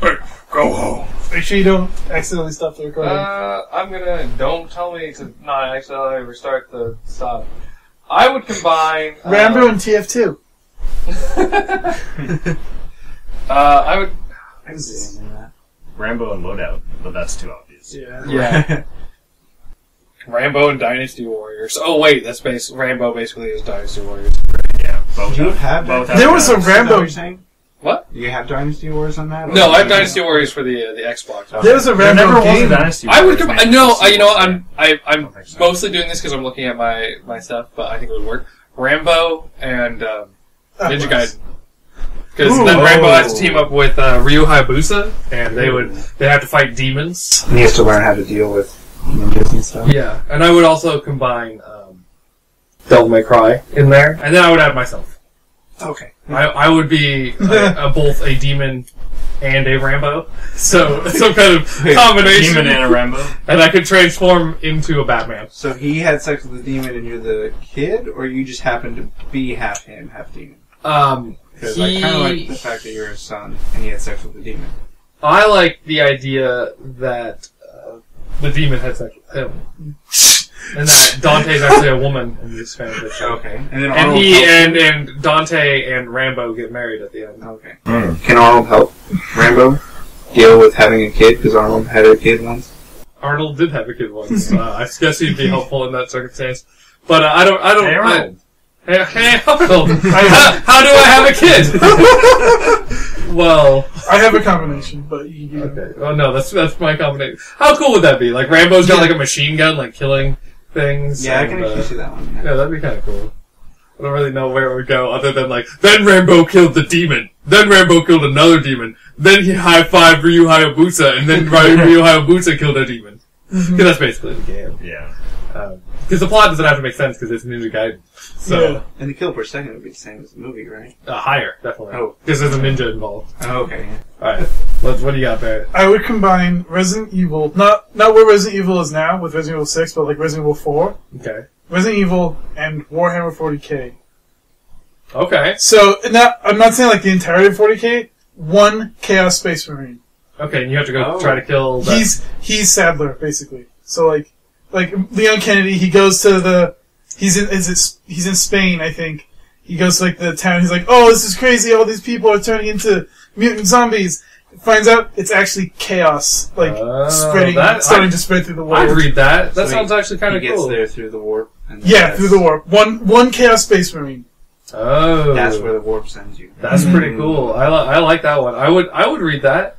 [SPEAKER 1] Hey, go home.
[SPEAKER 2] Make sure you don't accidentally stop the recording.
[SPEAKER 1] I'm gonna, don't tell me to not accidentally restart the stop. I would combine...
[SPEAKER 2] Rambo and TF2.
[SPEAKER 1] I would...
[SPEAKER 4] I can see him in that.
[SPEAKER 3] Rambo and Loadout, but that's too obvious.
[SPEAKER 1] Yeah. Rambo and Dynasty Warriors. Oh wait, that's Rambo basically is Dynasty Warriors.
[SPEAKER 3] Yeah, both
[SPEAKER 4] You have
[SPEAKER 3] both
[SPEAKER 4] that?
[SPEAKER 2] There was a
[SPEAKER 3] guns.
[SPEAKER 4] Is that
[SPEAKER 2] Rambo.
[SPEAKER 4] what you're saying?
[SPEAKER 1] What?
[SPEAKER 4] You have Dynasty Wars on that?
[SPEAKER 1] No, I have Dynasty Warriors for the Xbox.
[SPEAKER 2] There was a
[SPEAKER 3] There
[SPEAKER 2] Rambo
[SPEAKER 3] never was a
[SPEAKER 2] game.
[SPEAKER 3] Dynasty
[SPEAKER 1] I would
[SPEAKER 3] Warriors,
[SPEAKER 1] combine...
[SPEAKER 3] man.
[SPEAKER 1] No,
[SPEAKER 3] Dynasty
[SPEAKER 1] you know,
[SPEAKER 3] Warriors,
[SPEAKER 1] I'm
[SPEAKER 3] don't think so.
[SPEAKER 1] mostly doing this because I'm looking at my stuff, but I think it would work. Rambo and Ninja Gaiden. Because then
[SPEAKER 2] Ooh.
[SPEAKER 1] Rambo has to team up with Ryu Hayabusa, and they have to fight demons.
[SPEAKER 4] And he has to learn how to deal with ninjas and stuff.
[SPEAKER 1] Yeah, and I would also combine Devil May Cry in there, and then I would add myself.
[SPEAKER 4] Okay.
[SPEAKER 1] I would be both a demon and a Rambo, so some kind of combination,
[SPEAKER 3] Demon and a Rambo.
[SPEAKER 1] and I could transform into a Batman.
[SPEAKER 4] So he had sex with a demon and you're the kid, or you just happen to be half him, half demon? Because I kind of like the fact that you're his son and he had sex with a demon.
[SPEAKER 1] I like the idea that the demon had sex with him, and that Dante's actually a woman in this fanfiction.
[SPEAKER 4] Okay. And then
[SPEAKER 1] And
[SPEAKER 4] Arnold
[SPEAKER 1] he
[SPEAKER 4] helps
[SPEAKER 1] and Dante and Rambo get married at the end.
[SPEAKER 4] Okay. Can Arnold help Rambo deal with having a kid? Because Arnold had a kid once.
[SPEAKER 1] Arnold did have a kid once. I guess he'd be helpful in that circumstance. But I don't.
[SPEAKER 3] Hey, Arnold.
[SPEAKER 1] Hey Arnold. How do I have a kid? Well,
[SPEAKER 2] I have a combination, but you
[SPEAKER 1] okay. Oh no, that's my combination. How cool would that be? Like Rambo's got like a machine gun, like killing things.
[SPEAKER 4] Yeah, I
[SPEAKER 1] and,
[SPEAKER 4] can actually see that one.
[SPEAKER 1] Yeah, that'd be kind of cool. I don't really know where it would go other than like, then Rambo killed the demon. Then Rambo killed another demon. Then he high-fived Ryu Hayabusa, and then Ryu Hayabusa killed a demon. Because that's basically the game.
[SPEAKER 3] Yeah.
[SPEAKER 1] Because the plot doesn't have to make sense because it's Ninja Gaiden. So,
[SPEAKER 2] Yeah.
[SPEAKER 4] And the kill per second would be the same as the movie, right?
[SPEAKER 1] higher, definitely.
[SPEAKER 4] Oh.
[SPEAKER 1] Because there's a ninja involved.
[SPEAKER 4] Oh, okay.
[SPEAKER 1] Alright, what do you got, Barrett?
[SPEAKER 2] I would combine Resident Evil, not where Resident Evil is now with Resident Evil 6, but like Resident Evil 4,
[SPEAKER 1] Okay.
[SPEAKER 2] Resident Evil, and Warhammer 40k.
[SPEAKER 1] Okay.
[SPEAKER 2] So, I'm not saying like the entirety of 40k, one Chaos Space Marine.
[SPEAKER 1] Okay, and you have to go
[SPEAKER 4] Oh.
[SPEAKER 1] try to kill that.
[SPEAKER 2] He's Sadler, basically. So like Leon Kennedy, he goes to he's in Spain, I think. He goes to like the town, he's like, oh, this is crazy, all these people are turning into mutant zombies. Finds out it's actually chaos, starting to spread through the world.
[SPEAKER 1] I'd read that. That
[SPEAKER 4] So
[SPEAKER 1] sounds actually kind of
[SPEAKER 4] He gets
[SPEAKER 1] cool.
[SPEAKER 4] there through the warp. And
[SPEAKER 2] Yeah,
[SPEAKER 4] that's-
[SPEAKER 2] through the warp. One Chaos Space Marine.
[SPEAKER 1] Oh.
[SPEAKER 4] That's where the warp sends you.
[SPEAKER 1] That's pretty cool. I like that one. I would read that.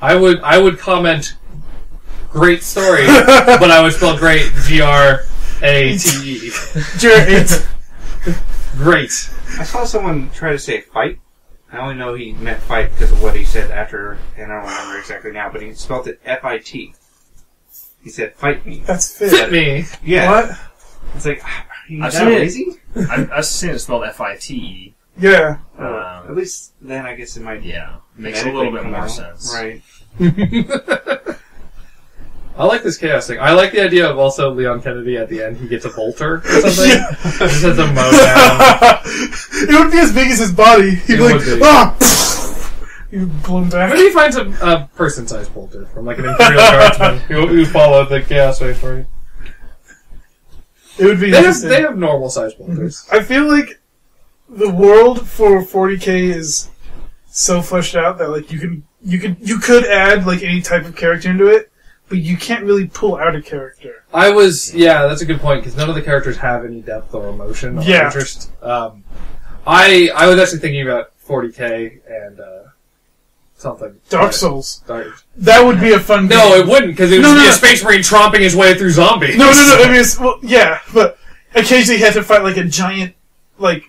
[SPEAKER 1] I would comment great story, but I would spell great G-R-A-T-E.
[SPEAKER 2] Jared,
[SPEAKER 1] Great.
[SPEAKER 4] I saw someone try to say fight. I only know he meant fight because of what he said after, and I don't remember exactly now, but he spelled it F-I-T. He said, fight me.
[SPEAKER 2] that's fit.
[SPEAKER 1] Fit me.
[SPEAKER 4] Yeah.
[SPEAKER 2] What?
[SPEAKER 4] It's like, are you
[SPEAKER 3] I've
[SPEAKER 4] that
[SPEAKER 3] seen it.
[SPEAKER 4] lazy?
[SPEAKER 3] I've seen it spelled F-I-T-E.
[SPEAKER 2] Yeah.
[SPEAKER 4] At least then I guess it might
[SPEAKER 3] Yeah. Makes a little bit
[SPEAKER 4] come
[SPEAKER 3] more
[SPEAKER 4] out.
[SPEAKER 3] sense.
[SPEAKER 4] Right.
[SPEAKER 1] I like this chaos thing. I like the idea of also Leon Kennedy at the end. He gets a bolter or something.
[SPEAKER 2] Yeah.
[SPEAKER 1] He just has a mow down.
[SPEAKER 2] It would be as big as his body. He'd
[SPEAKER 1] It
[SPEAKER 2] be like,
[SPEAKER 1] would be.
[SPEAKER 2] ah! He'd blow him back.
[SPEAKER 1] Maybe he finds a person-sized bolter from like an Imperial Guardsman who followed the chaos way for you.
[SPEAKER 2] It would be
[SPEAKER 1] They
[SPEAKER 2] interesting.
[SPEAKER 1] have normal-sized bolters.
[SPEAKER 2] I feel like the world for 40k is so fleshed out that like you could add like any type of character into it, but you can't really pull out a character.
[SPEAKER 1] That's a good point, because none of the characters have any depth or emotion or
[SPEAKER 2] Yeah.
[SPEAKER 1] interest. I was actually thinking about 40k and something.
[SPEAKER 2] Dark Souls.
[SPEAKER 1] Dark.
[SPEAKER 2] That would be a fun game.
[SPEAKER 1] No, it wouldn't, because it would be a Space Marine tromping his way through zombies.
[SPEAKER 2] No. I mean, yeah, but occasionally you have to fight like a giant, like,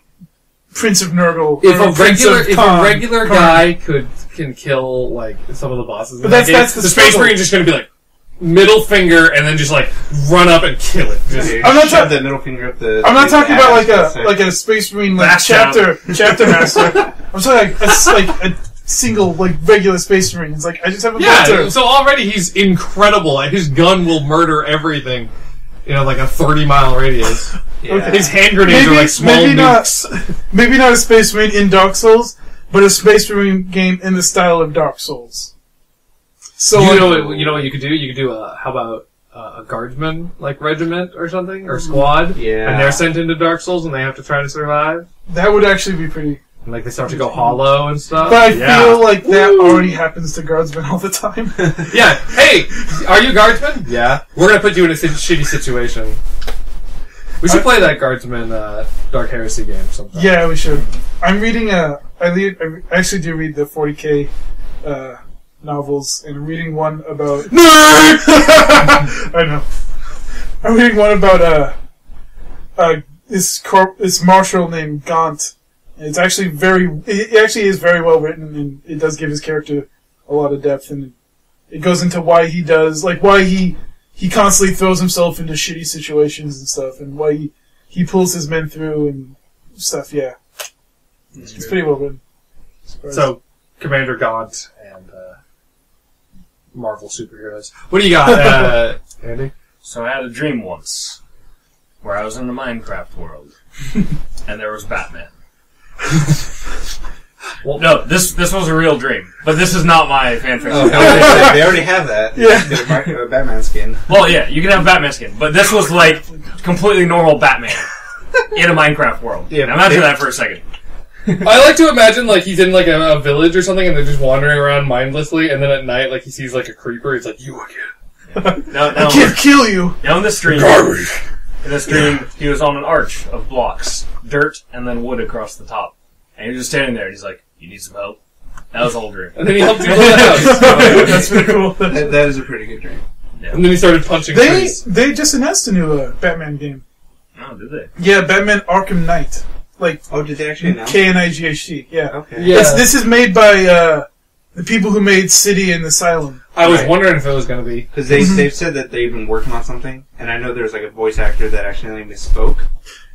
[SPEAKER 2] Prince of Nurgle.
[SPEAKER 1] If a regular guy can kill like some of the bosses,
[SPEAKER 2] but that's the
[SPEAKER 1] Space Marine's just going to be like middle finger and then just like run up and kill it.
[SPEAKER 2] I'm not
[SPEAKER 4] talking the middle finger up the.
[SPEAKER 2] I'm not talking about like a Space Marine like chapter master. I'm talking like a single like regular Space Marine. It's like I just have a bolter.
[SPEAKER 1] So already he's incredible. Like, his gun will murder everything. Like a 30-mile radius.
[SPEAKER 4] Yeah.
[SPEAKER 1] Okay. His hand grenades are like small nukes.
[SPEAKER 2] Maybe not a Space Marine in Dark Souls, but a Space Marine game in the style of Dark Souls. So
[SPEAKER 1] you know what you could do? You could do how about a guardsman like regiment or something or squad?
[SPEAKER 4] Yeah.
[SPEAKER 1] And they're sent into Dark Souls and they have to try to survive.
[SPEAKER 2] That would actually be pretty.
[SPEAKER 1] And like they start to go hollow and stuff.
[SPEAKER 2] But I feel like that already happens to guardsmen all the time.
[SPEAKER 1] Yeah. Hey, are you a guardsman?
[SPEAKER 5] Yeah.
[SPEAKER 1] We're gonna put you in a shitty situation. We should play that guardsman Dark Heresy game sometime.
[SPEAKER 2] Yeah, we should. I'm reading I actually do read the 40K novels, and I'm reading one about. I know. I'm reading one about this marshal named Gaunt. It's actually it actually is very well written, and it does give his character a lot of depth, and it goes into why he does, like why he constantly throws himself into shitty situations and stuff, and why he pulls his men through and stuff. Yeah, it's pretty well written.
[SPEAKER 1] So, Commander Gaunt and Marvel superheroes. What do you got, Andy?
[SPEAKER 3] So I had a dream once where I was in the Minecraft world, and there was Batman. Well, no, this was a real dream, but this is not my fanfiction.
[SPEAKER 4] Oh, they already have that.
[SPEAKER 2] Yeah.
[SPEAKER 4] Batman skin.
[SPEAKER 3] Well, yeah, you can have Batman skin, but this was like completely normal Batman in a Minecraft world.
[SPEAKER 4] Yeah,
[SPEAKER 3] now imagine that for a second.
[SPEAKER 1] I like to imagine like he's in like a village or something, and they're just wandering around mindlessly, and then at night, like he sees like a creeper. He's like, "You again?
[SPEAKER 3] I
[SPEAKER 2] can't kill you."
[SPEAKER 3] Now in this stream,
[SPEAKER 1] Garbage.
[SPEAKER 3] In this dream, he was on an arch of blocks, dirt, and then wood across the top. And he was just standing there, and he's like, "You need some help?" That was the whole dream.
[SPEAKER 1] And then he helped you build the house.
[SPEAKER 2] That's pretty cool.
[SPEAKER 4] That is a pretty good dream.
[SPEAKER 3] Yeah.
[SPEAKER 1] And then he started punching trees.
[SPEAKER 2] They just announced a new Batman game.
[SPEAKER 3] Oh, did they?
[SPEAKER 2] Yeah, Batman Arkham Knight. Like,
[SPEAKER 4] oh, did they actually announce?
[SPEAKER 2] KNIGHT. Yeah.
[SPEAKER 4] Okay.
[SPEAKER 1] Yeah.
[SPEAKER 2] This is made by the people who made City and Asylum.
[SPEAKER 1] I was wondering if it was going to be.
[SPEAKER 4] Because they've said that they've been working on something, and I know there's like a voice actor that actually misspoke.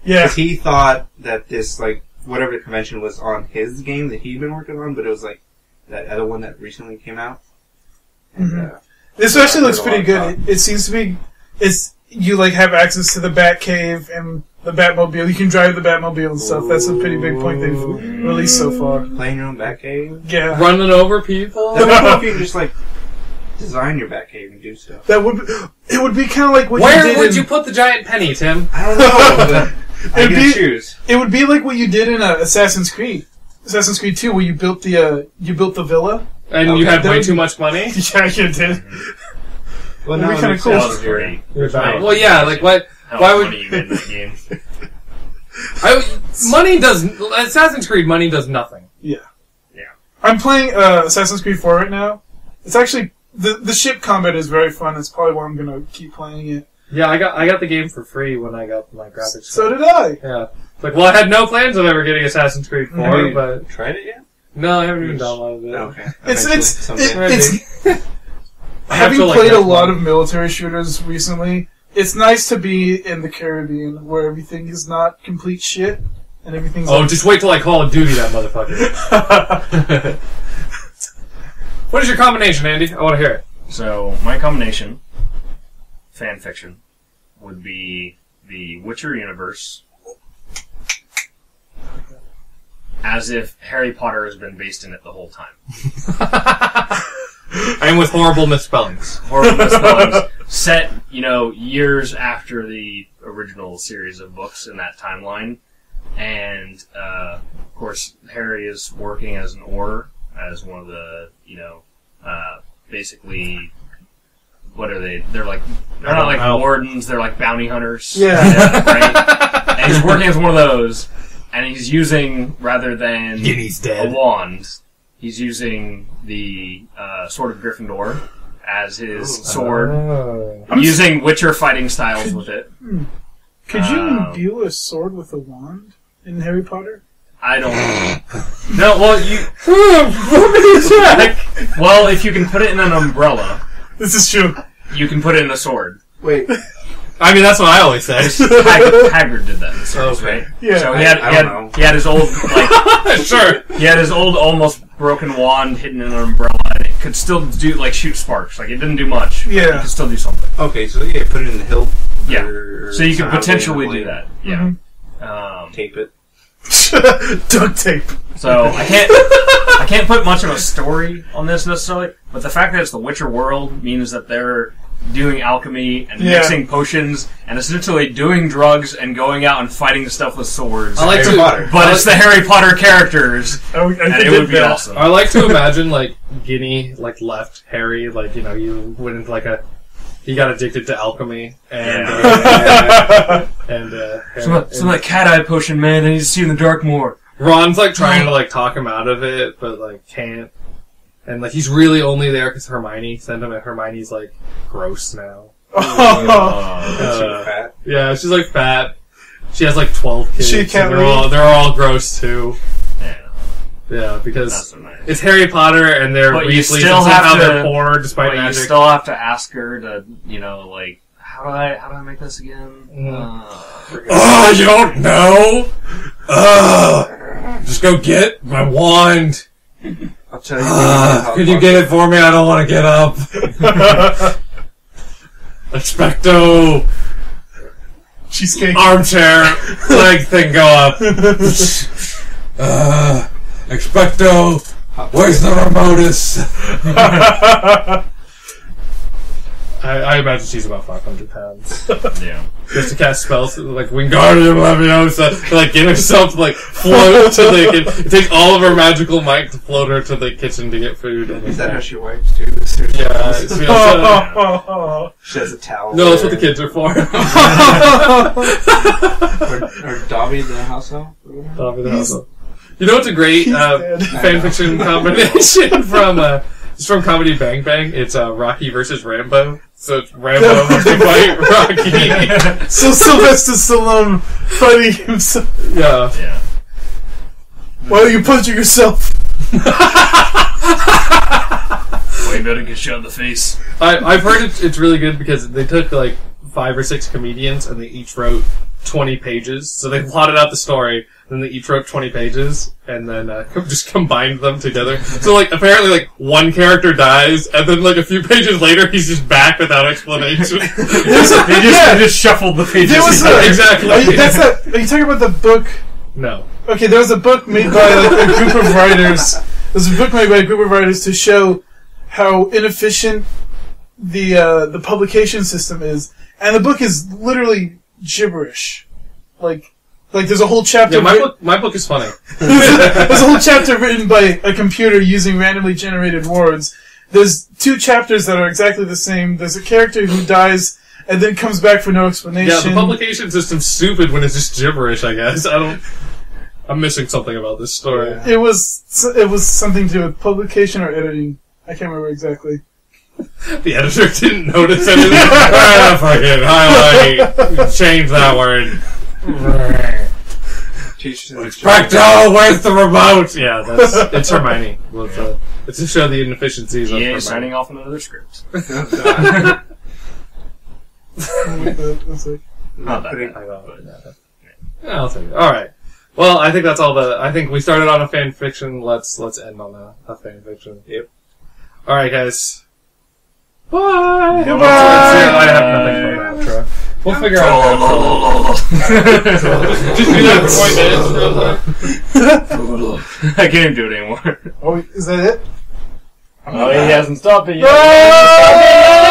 [SPEAKER 2] Yeah.
[SPEAKER 4] Because he thought that this, like, whatever the convention was on his game that he'd been working on, but it was like that other one that recently came out. And,
[SPEAKER 2] this actually looks pretty good. It seems to be, you like have access to the Batcave and the Batmobile. You can drive the Batmobile and stuff. That's a pretty big point they've released so far.
[SPEAKER 4] Playing your own Batcave?
[SPEAKER 2] Yeah.
[SPEAKER 1] Running over people?
[SPEAKER 4] That'd be cool if you can just, like, design your Batcave and do stuff.
[SPEAKER 2] It would be kind of like what
[SPEAKER 1] Where
[SPEAKER 2] you did
[SPEAKER 1] would you put the giant penny, Tim?
[SPEAKER 4] I don't know, but I can choose.
[SPEAKER 2] It would be like what you did in Assassin's Creed. Assassin's Creed 2, where you built the villa.
[SPEAKER 1] And you had way too much money?
[SPEAKER 2] Yeah, you did.
[SPEAKER 4] Well,
[SPEAKER 2] That'd be kind of cool.
[SPEAKER 3] That was great.
[SPEAKER 1] Well, yeah, like, what? Why would
[SPEAKER 3] you made in that game?
[SPEAKER 1] Money does... Assassin's Creed money does nothing.
[SPEAKER 2] Yeah. I'm playing Assassin's Creed 4 right now. It's actually... The ship combat is very fun. It's probably why I'm going to keep playing it.
[SPEAKER 1] Yeah, I got the game for free when I got my graphics.
[SPEAKER 2] So did I.
[SPEAKER 1] Yeah. Like, well, I had no plans of ever getting Assassin's Creed 4, but...
[SPEAKER 4] Tried it yet?
[SPEAKER 1] No, I haven't even downloaded it.
[SPEAKER 4] Okay.
[SPEAKER 2] It's having played a lot of military shooters recently, it's nice to be in the Caribbean where everything is not complete shit and everything's.
[SPEAKER 1] Oh, just wait till I Call of Duty that motherfucker. What is your combination, Andy? I want to hear it.
[SPEAKER 3] So, my combination, fan fiction, would be the Witcher universe, as if Harry Potter has been based in it the whole time.
[SPEAKER 1] And with horrible misspellings.
[SPEAKER 3] Horrible misspellings. Set, years after the original series of books in that timeline. And, of course, Harry is working as an Auror, as one of the, basically, what are they? They're not like wardens, they're like bounty hunters.
[SPEAKER 2] Yeah.
[SPEAKER 3] Right? And he's working as one of those, and he's using, rather than
[SPEAKER 1] Ginny's dead.
[SPEAKER 3] a wand, He's using the Sword of Gryffindor as his sword. I'm using Witcher fighting styles with it.
[SPEAKER 2] Could you imbue a sword with a wand in Harry Potter?
[SPEAKER 3] I don't know. No, well, well, if you can put it in an umbrella,
[SPEAKER 2] This is true.
[SPEAKER 3] you can put it in a sword.
[SPEAKER 4] Wait,
[SPEAKER 1] I mean, that's what I always say.
[SPEAKER 3] Hagrid did that in the series, right?
[SPEAKER 2] Yeah.
[SPEAKER 3] So
[SPEAKER 4] I don't know.
[SPEAKER 3] he had his old, like,
[SPEAKER 1] Sure.
[SPEAKER 3] he had his old, almost broken wand hidden in an umbrella, and it could still do, like, shoot sparks. Like, it didn't do much. But
[SPEAKER 2] Yeah.
[SPEAKER 3] it could still do something.
[SPEAKER 5] Okay, so yeah, put it in the hilt.
[SPEAKER 3] Yeah.
[SPEAKER 5] Or
[SPEAKER 3] So you could
[SPEAKER 5] somehow
[SPEAKER 3] potentially
[SPEAKER 5] blade
[SPEAKER 3] do
[SPEAKER 5] it.
[SPEAKER 3] that. Yeah.
[SPEAKER 5] Tape it.
[SPEAKER 2] Duct tape.
[SPEAKER 3] So I can't put much of a story on this necessarily, but the fact that it's the Witcher world means that they're doing alchemy and mixing potions and essentially doing drugs and going out and fighting stuff with swords.
[SPEAKER 1] I like
[SPEAKER 4] Harry Potter.
[SPEAKER 3] But it's the Harry Potter characters, and it would be awesome.
[SPEAKER 1] I like to imagine, like, Ginny, like, left Harry, like, you know, you went into, like, he got addicted to alchemy, and,
[SPEAKER 3] Some of that cat-eye potion, man, I need to see in the dark more.
[SPEAKER 1] Ron's, like, trying to, like, talk him out of it, but, like, can't. And, like, he's really only there because Hermione sent him, and Hermione's, like, gross now.
[SPEAKER 4] fat.
[SPEAKER 1] Yeah, she's, like, fat. She has, like, 12 kids.
[SPEAKER 2] She can't
[SPEAKER 1] and they're all gross, too.
[SPEAKER 3] Yeah,
[SPEAKER 1] Yeah,
[SPEAKER 3] not
[SPEAKER 1] because
[SPEAKER 3] so nice.
[SPEAKER 1] it's Harry Potter, and they're
[SPEAKER 3] But you
[SPEAKER 1] Weasleys,
[SPEAKER 3] still
[SPEAKER 1] and somehow
[SPEAKER 3] have to-
[SPEAKER 1] they're poor despite
[SPEAKER 3] But you
[SPEAKER 1] magic.
[SPEAKER 3] still have to ask her to, you know, like, how do I make this again?
[SPEAKER 1] Oh, you don't know? Just go get my wand.
[SPEAKER 4] I'll tell you.
[SPEAKER 1] Could you get it for me? I don't want to get up. Expecto
[SPEAKER 2] Cheesecake.
[SPEAKER 1] armchair leg thing go up. Expecto, where's the remotus? I imagine she's about 500 pounds.
[SPEAKER 3] Yeah.
[SPEAKER 1] Just to cast spells like Wingardium Leviosa to like get herself to like float to the kitchen. It takes all of her magical might to float her to the kitchen to get food.
[SPEAKER 4] Is that how she wipes too?
[SPEAKER 1] Yeah.
[SPEAKER 4] She has a towel.
[SPEAKER 1] No, that's what the kids are for.
[SPEAKER 4] Or Dobby the house elf?
[SPEAKER 1] You know what's a great
[SPEAKER 2] dead.
[SPEAKER 1] fanfiction combination from it's from Comedy Bang Bang? It's Rocky versus Rambo. So it's Rambo wants to fight Rocky.
[SPEAKER 2] So Sylvester Stallone fighting himself.
[SPEAKER 1] Yeah.
[SPEAKER 3] Yeah.
[SPEAKER 2] Why are you punching yourself?
[SPEAKER 3] Way better get shot in the face.
[SPEAKER 1] I've heard it's really good because they took like 5 or 6 comedians and they each wrote 20 pages. So they plotted out the story, then they each wrote 20 pages, and then just combined them together. So like apparently like one character dies, and then like a few pages later he's just back without explanation.
[SPEAKER 3] They just shuffled the pages.
[SPEAKER 2] There was
[SPEAKER 1] Exactly.
[SPEAKER 2] Are you talking about the book?
[SPEAKER 1] No.
[SPEAKER 2] Okay, there was a book made by like, a group of writers. There's a book made by a group of writers to show how inefficient the publication system is, and the book is literally gibberish. Like there's a whole chapter.
[SPEAKER 1] Yeah, my book is funny.
[SPEAKER 2] There's a whole chapter written by a computer using randomly generated words. There's 2 chapters that are exactly the same. There's a character who dies and then comes back for no explanation.
[SPEAKER 1] Yeah, the publication system's stupid when it's just gibberish, I guess. I'm missing something about this story.
[SPEAKER 2] Yeah. It was something to do with publication or editing. I can't remember exactly.
[SPEAKER 1] The editor didn't notice anything. Fucking highlight. Change that word. Expecto, where's the remote? Yeah, it's Hermione. It's to show the inefficiencies of
[SPEAKER 3] Yeah,
[SPEAKER 1] Hermione.
[SPEAKER 3] signing off another script.
[SPEAKER 2] That's like,
[SPEAKER 3] Not that bad.
[SPEAKER 1] Yeah, I'll take it. Alright. Well, I think that's all I think we started on a fan fiction. Let's end on a fan fiction. Yep. Alright, guys. Bye!
[SPEAKER 2] Goodbye!
[SPEAKER 1] I have nothing for an outro. We'll figure out. Just do that for 20 minutes.
[SPEAKER 3] I can't even do it anymore.
[SPEAKER 2] oh, is that it?
[SPEAKER 3] Oh, he hasn't stopped it yet.
[SPEAKER 2] Ah!